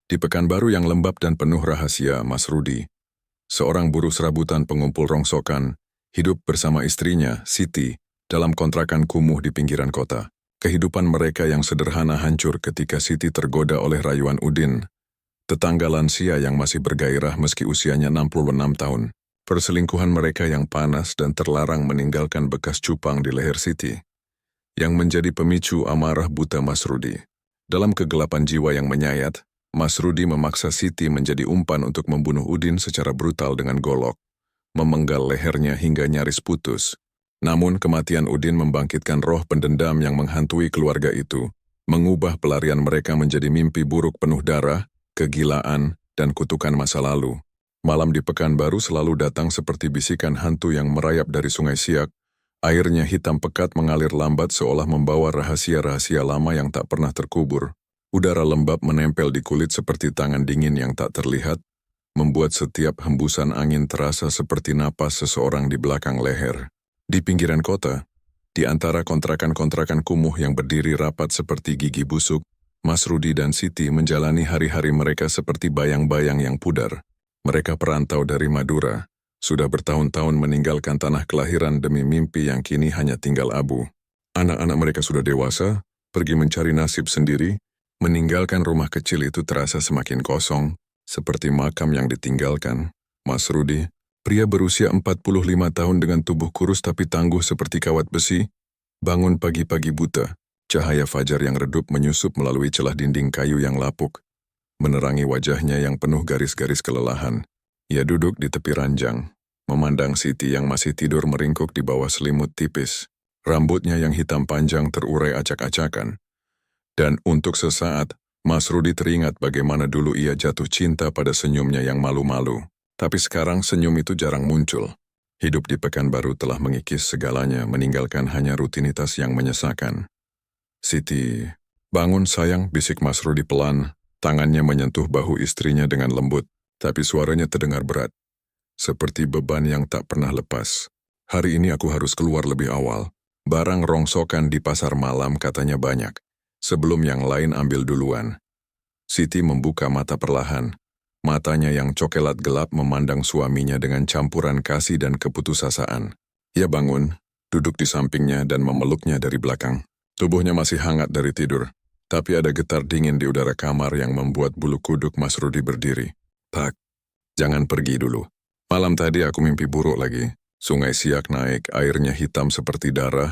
Di Pekanbaru yang lembab dan penuh rahasia, Mas Rudi, seorang buruh serabutan pengumpul rongsokan, hidup bersama istrinya, Siti, dalam kontrakan kumuh di pinggiran kota. Kehidupan mereka yang sederhana hancur ketika Siti tergoda oleh rayuan Udin, tetangga lansia yang masih bergairah meski usianya 66 tahun. Perselingkuhan mereka yang panas dan terlarang meninggalkan bekas cupang di leher Siti, yang menjadi pemicu amarah buta Mas Rudi. Dalam kegelapan jiwa yang menyayat, Mas Rudi memaksa Siti menjadi umpan untuk membunuh Udin secara brutal dengan golok, memenggal lehernya hingga nyaris putus. Namun kematian Udin membangkitkan roh pendendam yang menghantui keluarga itu, mengubah pelarian mereka menjadi mimpi buruk penuh darah, kegilaan, dan kutukan masa lalu. Malam di Pekanbaru selalu datang seperti bisikan hantu yang merayap dari Sungai Siak. Airnya hitam pekat mengalir lambat seolah membawa rahasia-rahasia lama yang tak pernah terkubur. Udara lembab menempel di kulit seperti tangan dingin yang tak terlihat, membuat setiap hembusan angin terasa seperti napas seseorang di belakang leher. Di pinggiran kota, di antara kontrakan-kontrakan kumuh yang berdiri rapat seperti gigi busuk, Mas Rudi dan Siti menjalani hari-hari mereka seperti bayang-bayang yang pudar. Mereka perantau dari Madura, sudah bertahun-tahun meninggalkan tanah kelahiran demi mimpi yang kini hanya tinggal abu. Anak-anak mereka sudah dewasa, pergi mencari nasib sendiri, meninggalkan rumah kecil itu terasa semakin kosong, seperti makam yang ditinggalkan. Mas Rudi, pria berusia 45 tahun dengan tubuh kurus tapi tangguh seperti kawat besi, bangun pagi-pagi buta. Cahaya fajar yang redup menyusup melalui celah dinding kayu yang lapuk, menerangi wajahnya yang penuh garis-garis kelelahan. Ia duduk di tepi ranjang, memandang Siti yang masih tidur meringkuk di bawah selimut tipis. Rambutnya yang hitam panjang terurai acak-acakan. Dan untuk sesaat, Mas Rudi teringat bagaimana dulu ia jatuh cinta pada senyumnya yang malu-malu. Tapi sekarang senyum itu jarang muncul. Hidup di Pekanbaru telah mengikis segalanya, meninggalkan hanya rutinitas yang menyesakan. Siti, bangun sayang, bisik Mas Rudi pelan. Tangannya menyentuh bahu istrinya dengan lembut, tapi suaranya terdengar berat. Seperti beban yang tak pernah lepas. Hari ini aku harus keluar lebih awal. Barang rongsokan di pasar malam katanya banyak. Sebelum yang lain ambil duluan. Siti membuka mata perlahan. Matanya yang cokelat gelap memandang suaminya dengan campuran kasih dan keputusasaan. Ia bangun, duduk di sampingnya dan memeluknya dari belakang. Tubuhnya masih hangat dari tidur. Tapi ada getar dingin di udara kamar yang membuat bulu kuduk Mas Rudi berdiri. Pak, jangan pergi dulu. Malam tadi aku mimpi buruk lagi. Sungai Siak naik, airnya hitam seperti darah,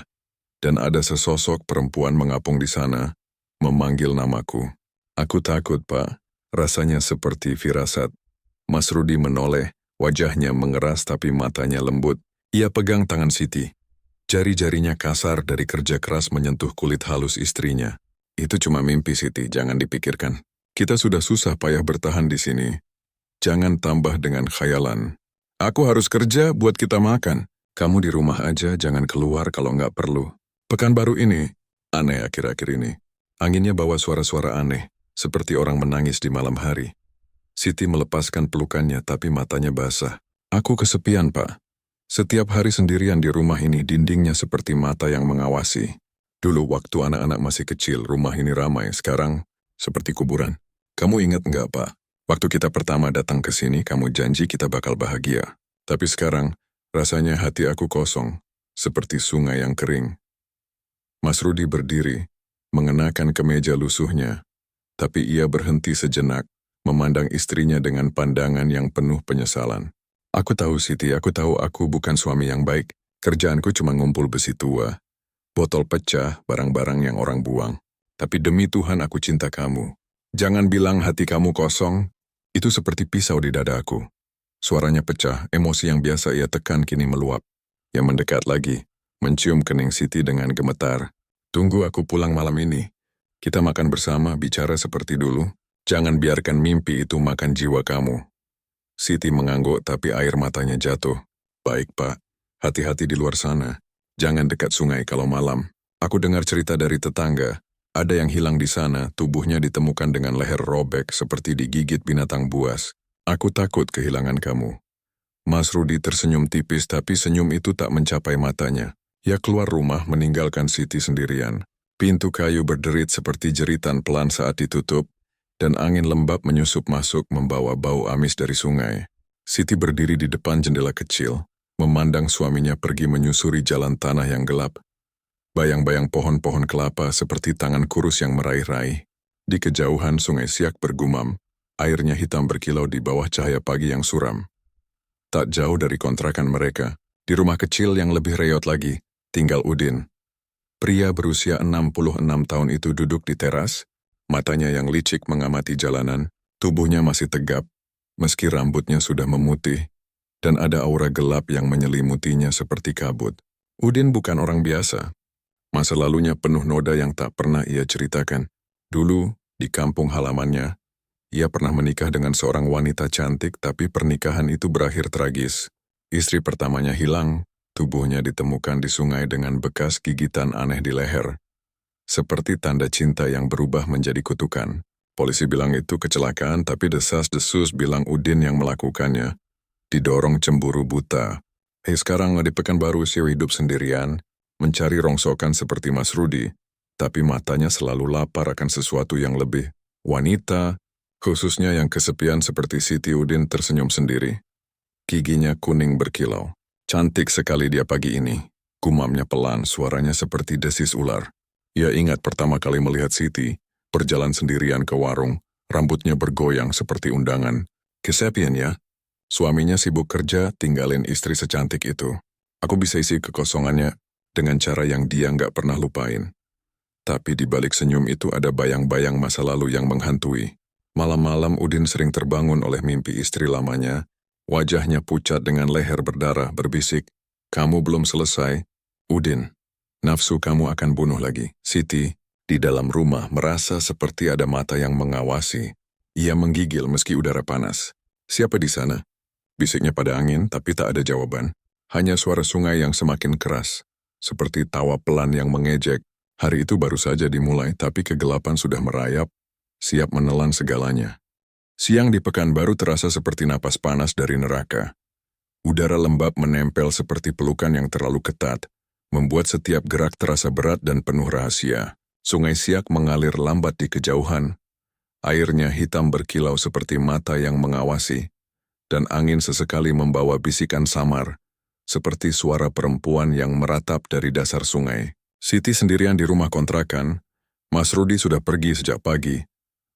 dan ada sesosok perempuan mengapung di sana, memanggil namaku. Aku takut, Pak. Rasanya seperti firasat. Mas Rudi menoleh, wajahnya mengeras tapi matanya lembut. Ia pegang tangan Siti. Jari-jarinya kasar dari kerja keras menyentuh kulit halus istrinya. Itu cuma mimpi, Siti, jangan dipikirkan. Kita sudah susah payah bertahan di sini. Jangan tambah dengan khayalan. Aku harus kerja buat kita makan. Kamu di rumah aja, jangan keluar kalau nggak perlu. Pekanbaru ini, aneh akhir-akhir ini. Anginnya bawa suara-suara aneh, seperti orang menangis di malam hari. Siti melepaskan pelukannya tapi matanya basah. Aku kesepian, Pak. Setiap hari sendirian di rumah ini, dindingnya seperti mata yang mengawasi. Dulu waktu anak-anak masih kecil, rumah ini ramai. Sekarang, seperti kuburan. Kamu ingat nggak, Pak? Waktu kita pertama datang ke sini, kamu janji kita bakal bahagia. Tapi sekarang, rasanya hati aku kosong, seperti sungai yang kering. Mas Rudi berdiri, mengenakan kemeja lusuhnya. Tapi ia berhenti sejenak, memandang istrinya dengan pandangan yang penuh penyesalan. Aku tahu, Siti, aku tahu aku bukan suami yang baik. Kerjaanku cuma ngumpul besi tua. Botol pecah, barang-barang yang orang buang. Tapi demi Tuhan aku cinta kamu. Jangan bilang hati kamu kosong, itu seperti pisau di dada aku. Suaranya pecah, emosi yang biasa ia tekan kini meluap. Ia mendekat lagi, mencium kening Siti dengan gemetar. Tunggu aku pulang malam ini. Kita makan bersama, bicara seperti dulu. Jangan biarkan mimpi itu makan jiwa kamu. Siti mengangguk tapi air matanya jatuh. Baik, Pak. Hati-hati di luar sana. Jangan dekat sungai kalau malam. Aku dengar cerita dari tetangga. Ada yang hilang di sana, tubuhnya ditemukan dengan leher robek seperti digigit binatang buas. Aku takut kehilangan kamu. Mas Rudi tersenyum tipis tapi senyum itu tak mencapai matanya. Ia keluar rumah meninggalkan Siti sendirian. Pintu kayu berderit seperti jeritan pelan saat ditutup. dan angin lembab menyusup masuk membawa bau amis dari sungai. Siti berdiri di depan jendela kecil, memandang suaminya pergi menyusuri jalan tanah yang gelap. Bayang-bayang pohon-pohon kelapa seperti tangan kurus yang meraih-raih. Di kejauhan Sungai Siak bergumam, airnya hitam berkilau di bawah cahaya pagi yang suram. Tak jauh dari kontrakan mereka, di rumah kecil yang lebih reot lagi, tinggal Udin. Pria berusia 66 tahun itu duduk di teras, matanya yang licik mengamati jalanan, tubuhnya masih tegap, meski rambutnya sudah memutih, dan ada aura gelap yang menyelimutinya seperti kabut. Udin bukan orang biasa. Masa lalunya penuh noda yang tak pernah ia ceritakan. Dulu, di kampung halamannya, ia pernah menikah dengan seorang wanita cantik, tapi pernikahan itu berakhir tragis. Istri pertamanya hilang, tubuhnya ditemukan di sungai dengan bekas gigitan aneh di leher. Seperti tanda cinta yang berubah menjadi kutukan. Polisi bilang itu kecelakaan, tapi desas-desus bilang Udin yang melakukannya. Didorong cemburu buta. Sekarang di Pekanbaru sih hidup sendirian, mencari rongsokan seperti Mas Rudi, tapi matanya selalu lapar akan sesuatu yang lebih. Wanita, khususnya yang kesepian seperti Siti. Udin tersenyum sendiri. Giginya kuning berkilau. Cantik sekali dia pagi ini. Gumamnya pelan, suaranya seperti desis ular. Ia ingat pertama kali melihat Siti, berjalan sendirian ke warung, rambutnya bergoyang seperti undangan. Kesepian ya? Suaminya sibuk kerja, tinggalin istri secantik itu. Aku bisa isi kekosongannya dengan cara yang dia nggak pernah lupain. Tapi di balik senyum itu ada bayang-bayang masa lalu yang menghantui. Malam-malam Udin sering terbangun oleh mimpi istri lamanya. Wajahnya pucat dengan leher berdarah, berbisik, "Kamu belum selesai, Udin. Nafsu kamu akan bunuh lagi." Siti, di dalam rumah, merasa seperti ada mata yang mengawasi. Ia menggigil meski udara panas. "Siapa di sana?" Bisiknya pada angin, tapi tak ada jawaban. Hanya suara sungai yang semakin keras, seperti tawa pelan yang mengejek. Hari itu baru saja dimulai, tapi kegelapan sudah merayap, siap menelan segalanya. Siang di Pekanbaru terasa seperti napas panas dari neraka. Udara lembab menempel seperti pelukan yang terlalu ketat, membuat setiap gerak terasa berat dan penuh rahasia. Sungai Siak mengalir lambat di kejauhan. Airnya hitam berkilau seperti mata yang mengawasi, dan angin sesekali membawa bisikan samar, seperti suara perempuan yang meratap dari dasar sungai. Siti sendirian di rumah kontrakan. Mas Rudi sudah pergi sejak pagi,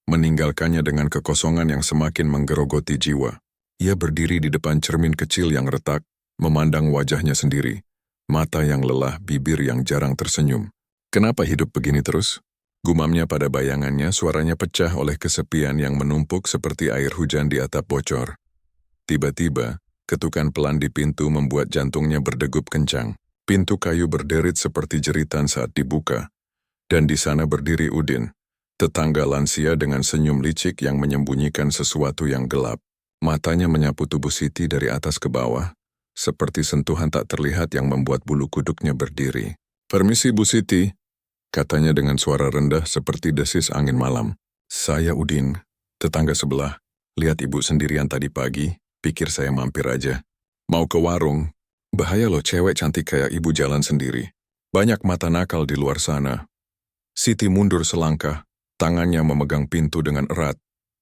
meninggalkannya dengan kekosongan yang semakin menggerogoti jiwa. Ia berdiri di depan cermin kecil yang retak, memandang wajahnya sendiri. Mata yang lelah, bibir yang jarang tersenyum. Kenapa hidup begini terus? Gumamnya pada bayangannya, suaranya pecah oleh kesepian yang menumpuk seperti air hujan di atap bocor. Tiba-tiba, ketukan pelan di pintu membuat jantungnya berdegup kencang. Pintu kayu berderit seperti jeritan saat dibuka. Dan di sana berdiri Udin, tetangga lansia dengan senyum licik yang menyembunyikan sesuatu yang gelap. Matanya menyapu tubuh Siti dari atas ke bawah, seperti sentuhan tak terlihat yang membuat bulu kuduknya berdiri. "Permisi Bu Siti," katanya dengan suara rendah seperti desis angin malam. "Saya Udin, tetangga sebelah. Lihat ibu sendirian tadi pagi, pikir saya mampir aja. Mau ke warung. Bahaya loh cewek cantik kayak ibu jalan sendiri. Banyak mata nakal di luar sana." Siti mundur selangkah. Tangannya memegang pintu dengan erat,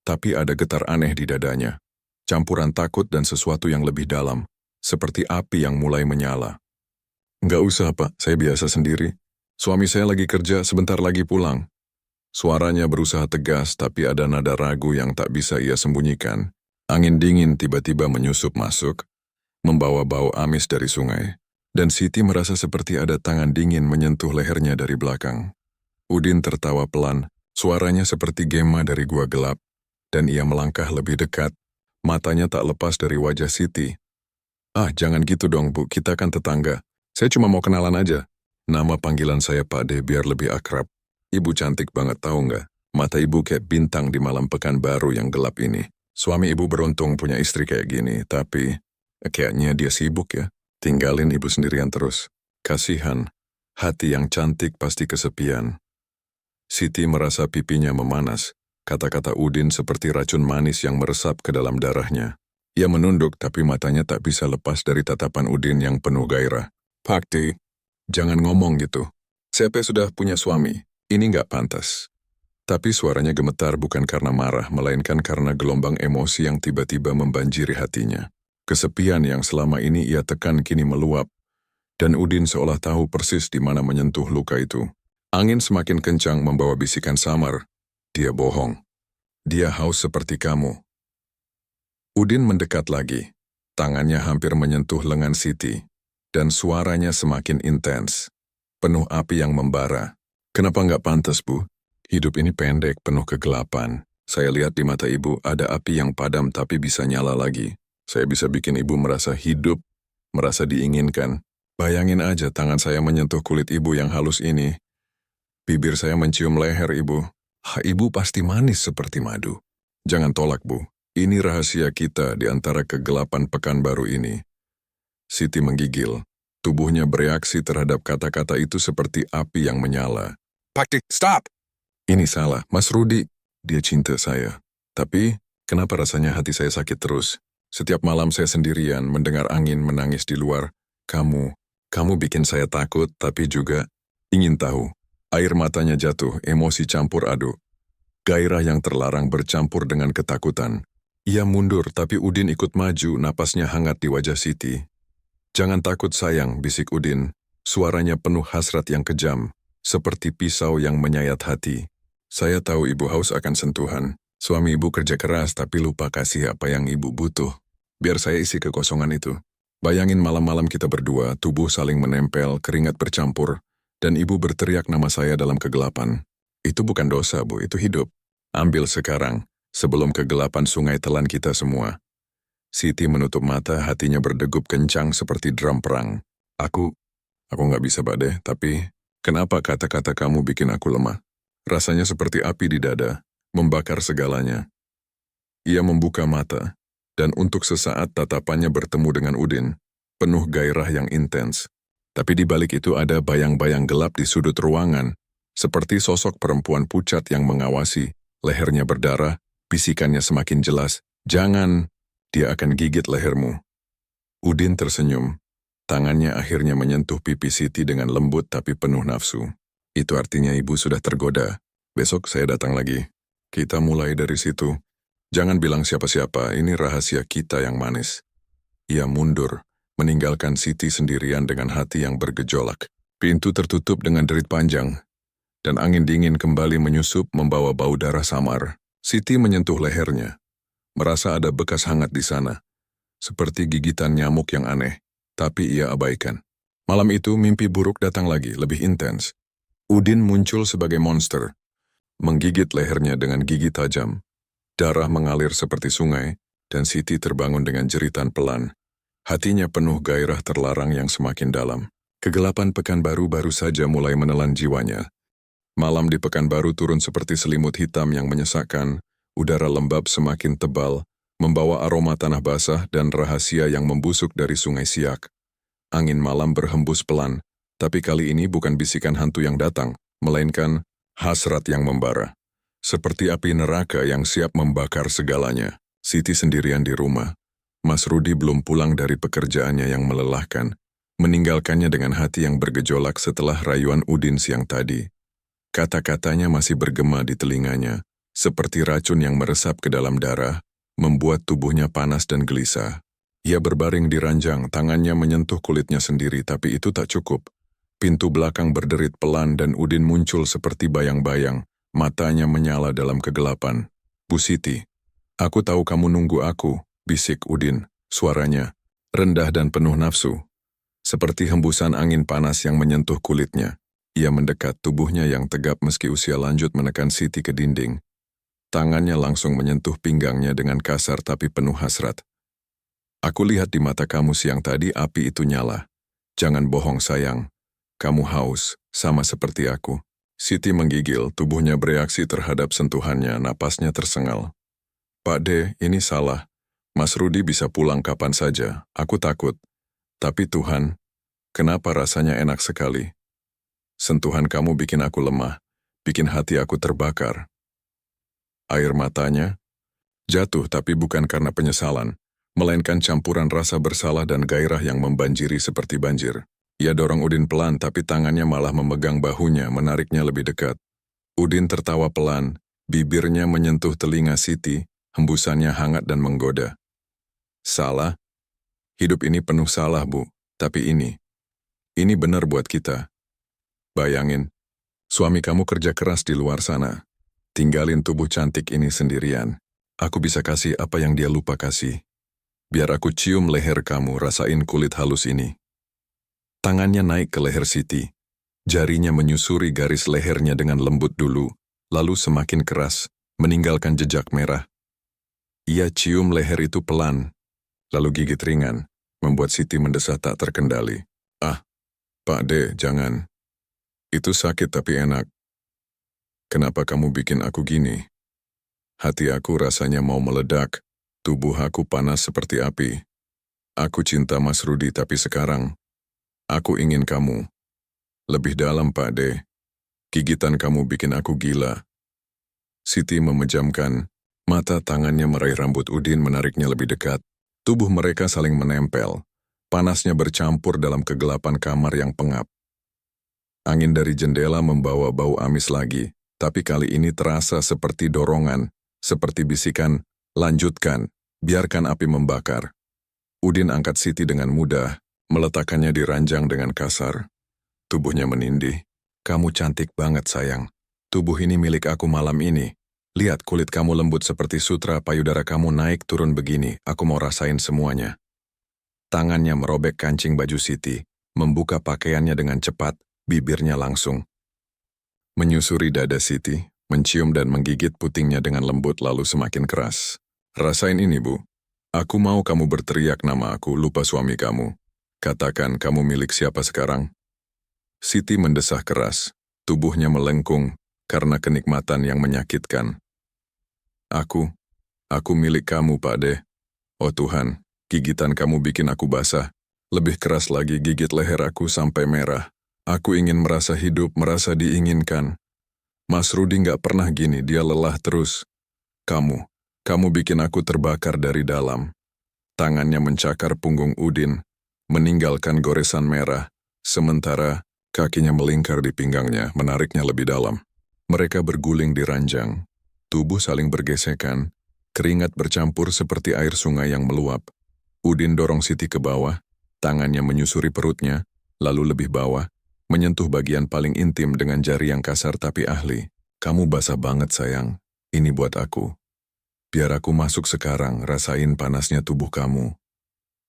tapi ada getar aneh di dadanya. Campuran takut dan sesuatu yang lebih dalam, seperti api yang mulai menyala. "Nggak usah, Pak, saya biasa sendiri. Suami saya lagi kerja, sebentar lagi pulang." Suaranya berusaha tegas, tapi ada nada ragu yang tak bisa ia sembunyikan. Angin dingin tiba-tiba menyusup masuk, membawa bau amis dari sungai, dan Siti merasa seperti ada tangan dingin menyentuh lehernya dari belakang. Udin tertawa pelan. Suaranya seperti gema dari gua gelap, dan ia melangkah lebih dekat. Matanya tak lepas dari wajah Siti. "Ah, jangan gitu dong Bu, kita kan tetangga. Saya cuma mau kenalan aja. Nama panggilan saya Pak De, biar lebih akrab. Ibu cantik banget, tahu nggak? Mata ibu kayak bintang di malam Pekanbaru yang gelap ini. Suami ibu beruntung punya istri kayak gini, tapi kayaknya dia sibuk ya. Tinggalin ibu sendirian terus. Kasihan, hati yang cantik pasti kesepian." Siti merasa pipinya memanas. Kata-kata Udin seperti racun manis yang meresap ke dalam darahnya. Ia menunduk, tapi matanya tak bisa lepas dari tatapan Udin yang penuh gairah. "Pak De, jangan ngomong gitu. Saya sudah punya suami. Ini nggak pantas." Tapi suaranya gemetar bukan karena marah, melainkan karena gelombang emosi yang tiba-tiba membanjiri hatinya. Kesepian yang selama ini ia tekan kini meluap, dan Udin seolah tahu persis di mana menyentuh luka itu. Angin semakin kencang membawa bisikan samar. Dia bohong. Dia haus seperti kamu. Udin mendekat lagi. Tangannya hampir menyentuh lengan Siti, dan suaranya semakin intens, penuh api yang membara. Kenapa nggak pantas, Bu? Hidup ini pendek, penuh kegelapan. Saya lihat di mata ibu ada api yang padam tapi bisa nyala lagi. Saya bisa bikin ibu merasa hidup, merasa diinginkan. Bayangin aja tangan saya menyentuh kulit ibu yang halus ini. Bibir saya mencium leher ibu. Ibu pasti manis seperti madu. Jangan tolak, Bu. Ini rahasia kita di antara kegelapan Pekanbaru ini. Siti menggigil. Tubuhnya bereaksi terhadap kata-kata itu seperti api yang menyala. Pakcik, stop! Ini salah, Mas Rudi. Dia cinta saya. Tapi, kenapa rasanya hati saya sakit terus? Setiap malam saya sendirian mendengar angin menangis di luar. Kamu bikin saya takut, tapi juga ingin tahu. Air matanya jatuh, emosi campur aduk. Gairah yang terlarang bercampur dengan ketakutan. Ia mundur, tapi Udin ikut maju, napasnya hangat di wajah Siti. Jangan takut sayang, bisik Udin. Suaranya penuh hasrat yang kejam, seperti pisau yang menyayat hati. Saya tahu ibu haus akan sentuhan. Suami ibu kerja keras, tapi lupa kasih apa yang ibu butuh. Biar saya isi kekosongan itu. Bayangin malam-malam kita berdua, tubuh saling menempel, keringat bercampur, dan ibu berteriak nama saya dalam kegelapan. Itu bukan dosa, Bu, itu hidup. Ambil sekarang. Sebelum kegelapan sungai telan kita semua. Siti menutup mata, hatinya berdegup kencang seperti drum perang. Aku nggak bisa, Bade, tapi kenapa kata-kata kamu bikin aku lemah? Rasanya seperti api di dada, membakar segalanya. Ia membuka mata, dan untuk sesaat tatapannya bertemu dengan Udin, penuh gairah yang intens. Tapi di balik itu ada bayang-bayang gelap di sudut ruangan, seperti sosok perempuan pucat yang mengawasi, lehernya berdarah. Bisikannya semakin jelas, jangan, dia akan gigit lehermu. Udin tersenyum. Tangannya akhirnya menyentuh pipi Siti dengan lembut tapi penuh nafsu. Itu artinya ibu sudah tergoda. Besok saya datang lagi. Kita mulai dari situ. Jangan bilang siapa-siapa, ini rahasia kita yang manis. Ia mundur, meninggalkan Siti sendirian dengan hati yang bergejolak. Pintu tertutup dengan derit panjang, dan angin dingin kembali menyusup membawa bau darah samar. Siti menyentuh lehernya, merasa ada bekas hangat di sana, seperti gigitan nyamuk yang aneh, tapi ia abaikan. Malam itu mimpi buruk datang lagi, lebih intens. Udin muncul sebagai monster, menggigit lehernya dengan gigi tajam. Darah mengalir seperti sungai, dan Siti terbangun dengan jeritan pelan. Hatinya penuh gairah terlarang yang semakin dalam. Kegelapan Pekanbaru baru saja mulai menelan jiwanya. Malam di Pekanbaru turun seperti selimut hitam yang menyesakkan, udara lembab semakin tebal, membawa aroma tanah basah dan rahasia yang membusuk dari Sungai Siak. Angin malam berhembus pelan, tapi kali ini bukan bisikan hantu yang datang, melainkan hasrat yang membara. Seperti api neraka yang siap membakar segalanya. Siti sendirian di rumah. Mas Rudi belum pulang dari pekerjaannya yang melelahkan, meninggalkannya dengan hati yang bergejolak setelah rayuan Udin siang tadi. Kata-katanya masih bergema di telinganya, seperti racun yang meresap ke dalam darah, membuat tubuhnya panas dan gelisah. Ia berbaring di ranjang, tangannya menyentuh kulitnya sendiri, tapi itu tak cukup. Pintu belakang berderit pelan dan Udin muncul seperti bayang-bayang, matanya menyala dalam kegelapan. Bu Siti, aku tahu kamu nunggu aku, bisik Udin, suaranya rendah dan penuh nafsu. Seperti hembusan angin panas yang menyentuh kulitnya. Ia mendekat, tubuhnya yang tegap meski usia lanjut menekan Siti ke dinding. Tangannya langsung menyentuh pinggangnya dengan kasar tapi penuh hasrat. Aku lihat di mata kamu siang tadi api itu nyala. Jangan bohong sayang. Kamu haus, sama seperti aku. Siti menggigil, tubuhnya bereaksi terhadap sentuhannya, napasnya tersengal. Pak De, ini salah. Mas Rudi bisa pulang kapan saja, aku takut. Tapi Tuhan, kenapa rasanya enak sekali? Sentuhan kamu bikin aku lemah, bikin hati aku terbakar. Air matanya jatuh tapi bukan karena penyesalan, melainkan campuran rasa bersalah dan gairah yang membanjiri seperti banjir. Ia dorong Udin pelan tapi tangannya malah memegang bahunya, menariknya lebih dekat. Udin tertawa pelan, bibirnya menyentuh telinga Siti, hembusannya hangat dan menggoda. Salah? Hidup ini penuh salah, Bu. Tapi ini benar buat kita. Bayangin, suami kamu kerja keras di luar sana. Tinggalin tubuh cantik ini sendirian. Aku bisa kasih apa yang dia lupa kasih. Biar aku cium leher kamu, rasain kulit halus ini. Tangannya naik ke leher Siti. Jarinya menyusuri garis lehernya dengan lembut dulu, lalu semakin keras, meninggalkan jejak merah. Ia cium leher itu pelan, lalu gigit ringan, membuat Siti mendesah tak terkendali. Ah, Pak D, jangan. Itu sakit tapi enak. Kenapa kamu bikin aku gini? Hati aku rasanya mau meledak, tubuh aku panas seperti api. Aku cinta Mas Rudi tapi sekarang, aku ingin kamu. Lebih dalam, Pak D. Gigitan kamu bikin aku gila. Siti memejamkan, mata tangannya meraih rambut Udin menariknya lebih dekat. Tubuh mereka saling menempel. Panasnya bercampur dalam kegelapan kamar yang pengap. Angin dari jendela membawa bau amis lagi, tapi kali ini terasa seperti dorongan, seperti bisikan, lanjutkan, biarkan api membakar. Udin angkat Siti dengan mudah, meletakkannya di ranjang dengan kasar. Tubuhnya menindih. Kamu cantik banget, sayang. Tubuh ini milik aku malam ini. Lihat kulit kamu lembut seperti sutra, payudara kamu naik turun begini. Aku mau rasain semuanya. Tangannya merobek kancing baju Siti, membuka pakaiannya dengan cepat, bibirnya langsung. Menyusuri dada Siti, mencium dan menggigit putingnya dengan lembut lalu semakin keras. Rasain ini, Bu. Aku mau kamu berteriak nama aku, lupa suami kamu. Katakan kamu milik siapa sekarang? Siti mendesah keras, tubuhnya melengkung karena kenikmatan yang menyakitkan. Aku milik kamu, Pak De. Oh Tuhan, gigitan kamu bikin aku basah. Lebih keras lagi gigit leher aku sampai merah. Aku ingin merasa hidup, merasa diinginkan. Mas Rudi nggak pernah gini, dia lelah terus. Kamu bikin aku terbakar dari dalam. Tangannya mencakar punggung Udin, meninggalkan goresan merah, sementara kakinya melingkar di pinggangnya, menariknya lebih dalam. Mereka berguling di ranjang. Tubuh saling bergesekan. Keringat bercampur seperti air sungai yang meluap. Udin dorong Siti ke bawah. Tangannya menyusuri perutnya, lalu lebih bawah. Menyentuh bagian paling intim dengan jari yang kasar tapi ahli. Kamu basah banget, sayang. Ini buat aku. Biar aku masuk sekarang, rasain panasnya tubuh kamu.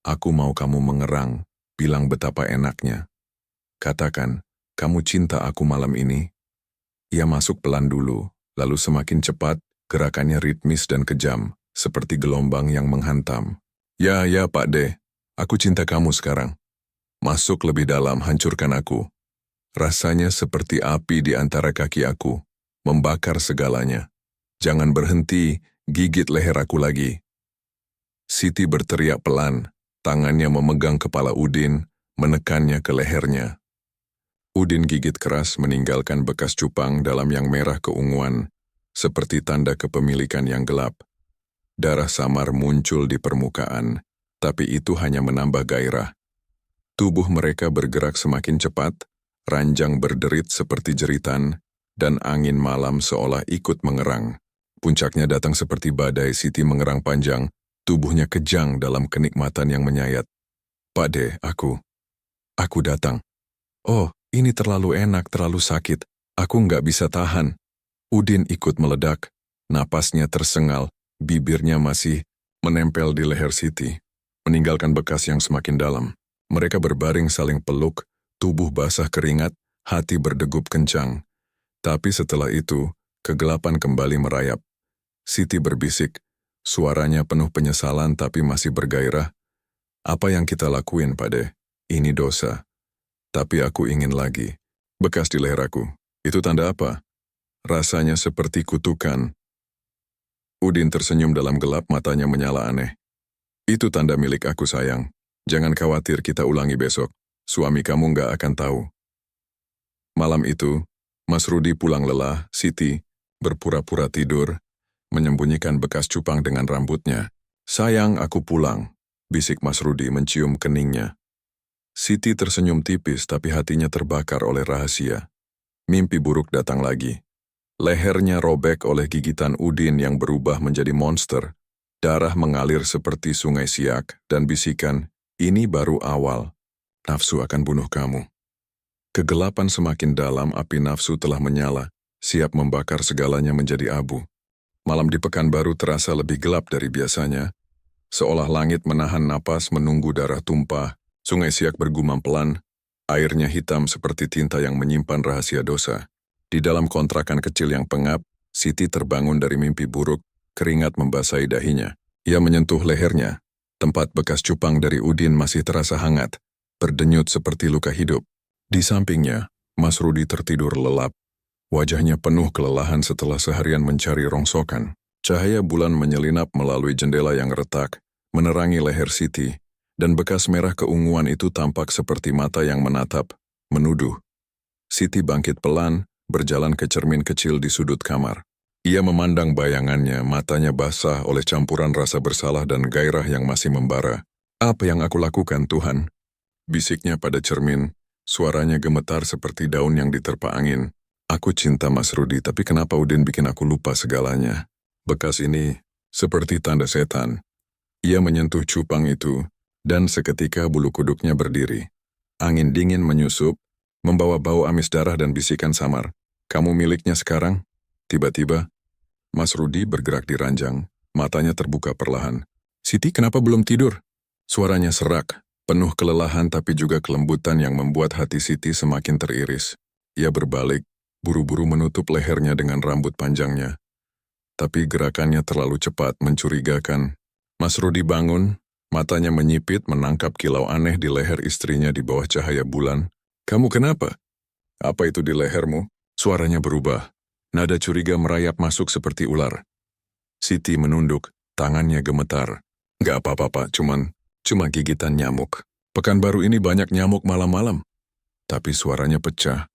Aku mau kamu mengerang, bilang betapa enaknya. Katakan, kamu cinta aku malam ini? Ia masuk pelan dulu, lalu semakin cepat, gerakannya ritmis dan kejam, seperti gelombang yang menghantam. Ya, Pak De, aku cinta kamu sekarang. Masuk lebih dalam, hancurkan aku. Rasanya seperti api di antara kaki aku, membakar segalanya. Jangan berhenti, gigit leher aku lagi. Siti berteriak pelan, tangannya memegang kepala Udin, menekannya ke lehernya. Udin gigit keras meninggalkan bekas cupang dalam yang merah keunguan, seperti tanda kepemilikan yang gelap. Darah samar muncul di permukaan, tapi itu hanya menambah gairah. Tubuh mereka bergerak semakin cepat, ranjang berderit seperti jeritan, dan angin malam seolah ikut mengerang. Puncaknya datang seperti badai. Siti mengerang panjang, tubuhnya kejang dalam kenikmatan yang menyayat. Pak De, aku datang. Oh, ini terlalu enak, terlalu sakit. Aku nggak bisa tahan. Udin ikut meledak. Napasnya tersengal, bibirnya masih menempel di leher Siti, meninggalkan bekas yang semakin dalam. Mereka berbaring saling peluk, tubuh basah keringat, hati berdegup kencang. Tapi setelah itu, kegelapan kembali merayap. Siti berbisik, suaranya penuh penyesalan tapi masih bergairah. Apa yang kita lakuin, Pak De? Ini dosa. Tapi aku ingin lagi. Bekas di leher aku. Itu tanda apa? Rasanya seperti kutukan. Udin tersenyum dalam gelap, matanya menyala aneh. Itu tanda milik aku, sayang. Jangan khawatir, kita ulangi besok. Suami kamu nggak akan tahu. Malam itu, Mas Rudi pulang lelah. Siti berpura-pura tidur, menyembunyikan bekas cupang dengan rambutnya. Sayang, aku pulang, bisik Mas Rudi mencium keningnya. Siti tersenyum tipis tapi hatinya terbakar oleh rahasia. Mimpi buruk datang lagi. Lehernya robek oleh gigitan Udin yang berubah menjadi monster. Darah mengalir seperti sungai Siak dan bisikan, ini baru awal. Nafsu akan bunuh kamu. Kegelapan semakin dalam, api nafsu telah menyala, siap membakar segalanya menjadi abu. Malam di Pekanbaru terasa lebih gelap dari biasanya. Seolah langit menahan napas menunggu darah tumpah, sungai Siak bergumam pelan, airnya hitam seperti tinta yang menyimpan rahasia dosa. Di dalam kontrakan kecil yang pengap, Siti terbangun dari mimpi buruk, keringat membasahi dahinya. Ia menyentuh lehernya. Tempat bekas cupang dari Udin masih terasa hangat, berdenyut seperti luka hidup. Di sampingnya, Mas Rudi tertidur lelap. Wajahnya penuh kelelahan setelah seharian mencari rongsokan. Cahaya bulan menyelinap melalui jendela yang retak, menerangi leher Siti, dan bekas merah keunguan itu tampak seperti mata yang menatap, menuduh. Siti bangkit pelan, berjalan ke cermin kecil di sudut kamar. Ia memandang bayangannya, matanya basah oleh campuran rasa bersalah dan gairah yang masih membara. Apa yang aku lakukan, Tuhan? Bisiknya pada cermin, suaranya gemetar seperti daun yang diterpa angin. Aku cinta Mas Rudi, tapi kenapa Udin bikin aku lupa segalanya? Bekas ini seperti tanda setan. Ia menyentuh cupang itu, dan seketika bulu kuduknya berdiri. Angin dingin menyusup, membawa bau amis darah dan bisikan samar. Kamu miliknya sekarang? Tiba-tiba, Mas Rudi bergerak di ranjang, matanya terbuka perlahan. Siti, kenapa belum tidur? Suaranya serak, penuh kelelahan tapi juga kelembutan yang membuat hati Siti semakin teriris. Ia berbalik, buru-buru menutup lehernya dengan rambut panjangnya. Tapi gerakannya terlalu cepat, mencurigakan. Mas Rudi bangun, matanya menyipit menangkap kilau aneh di leher istrinya di bawah cahaya bulan. Kamu kenapa? Apa itu di lehermu? Suaranya berubah. Nada curiga merayap masuk seperti ular. Siti menunduk, tangannya gemetar. Gak apa-apa, Pak, cuma gigitan nyamuk. Pekanbaru ini banyak nyamuk malam-malam. Tapi suaranya pecah,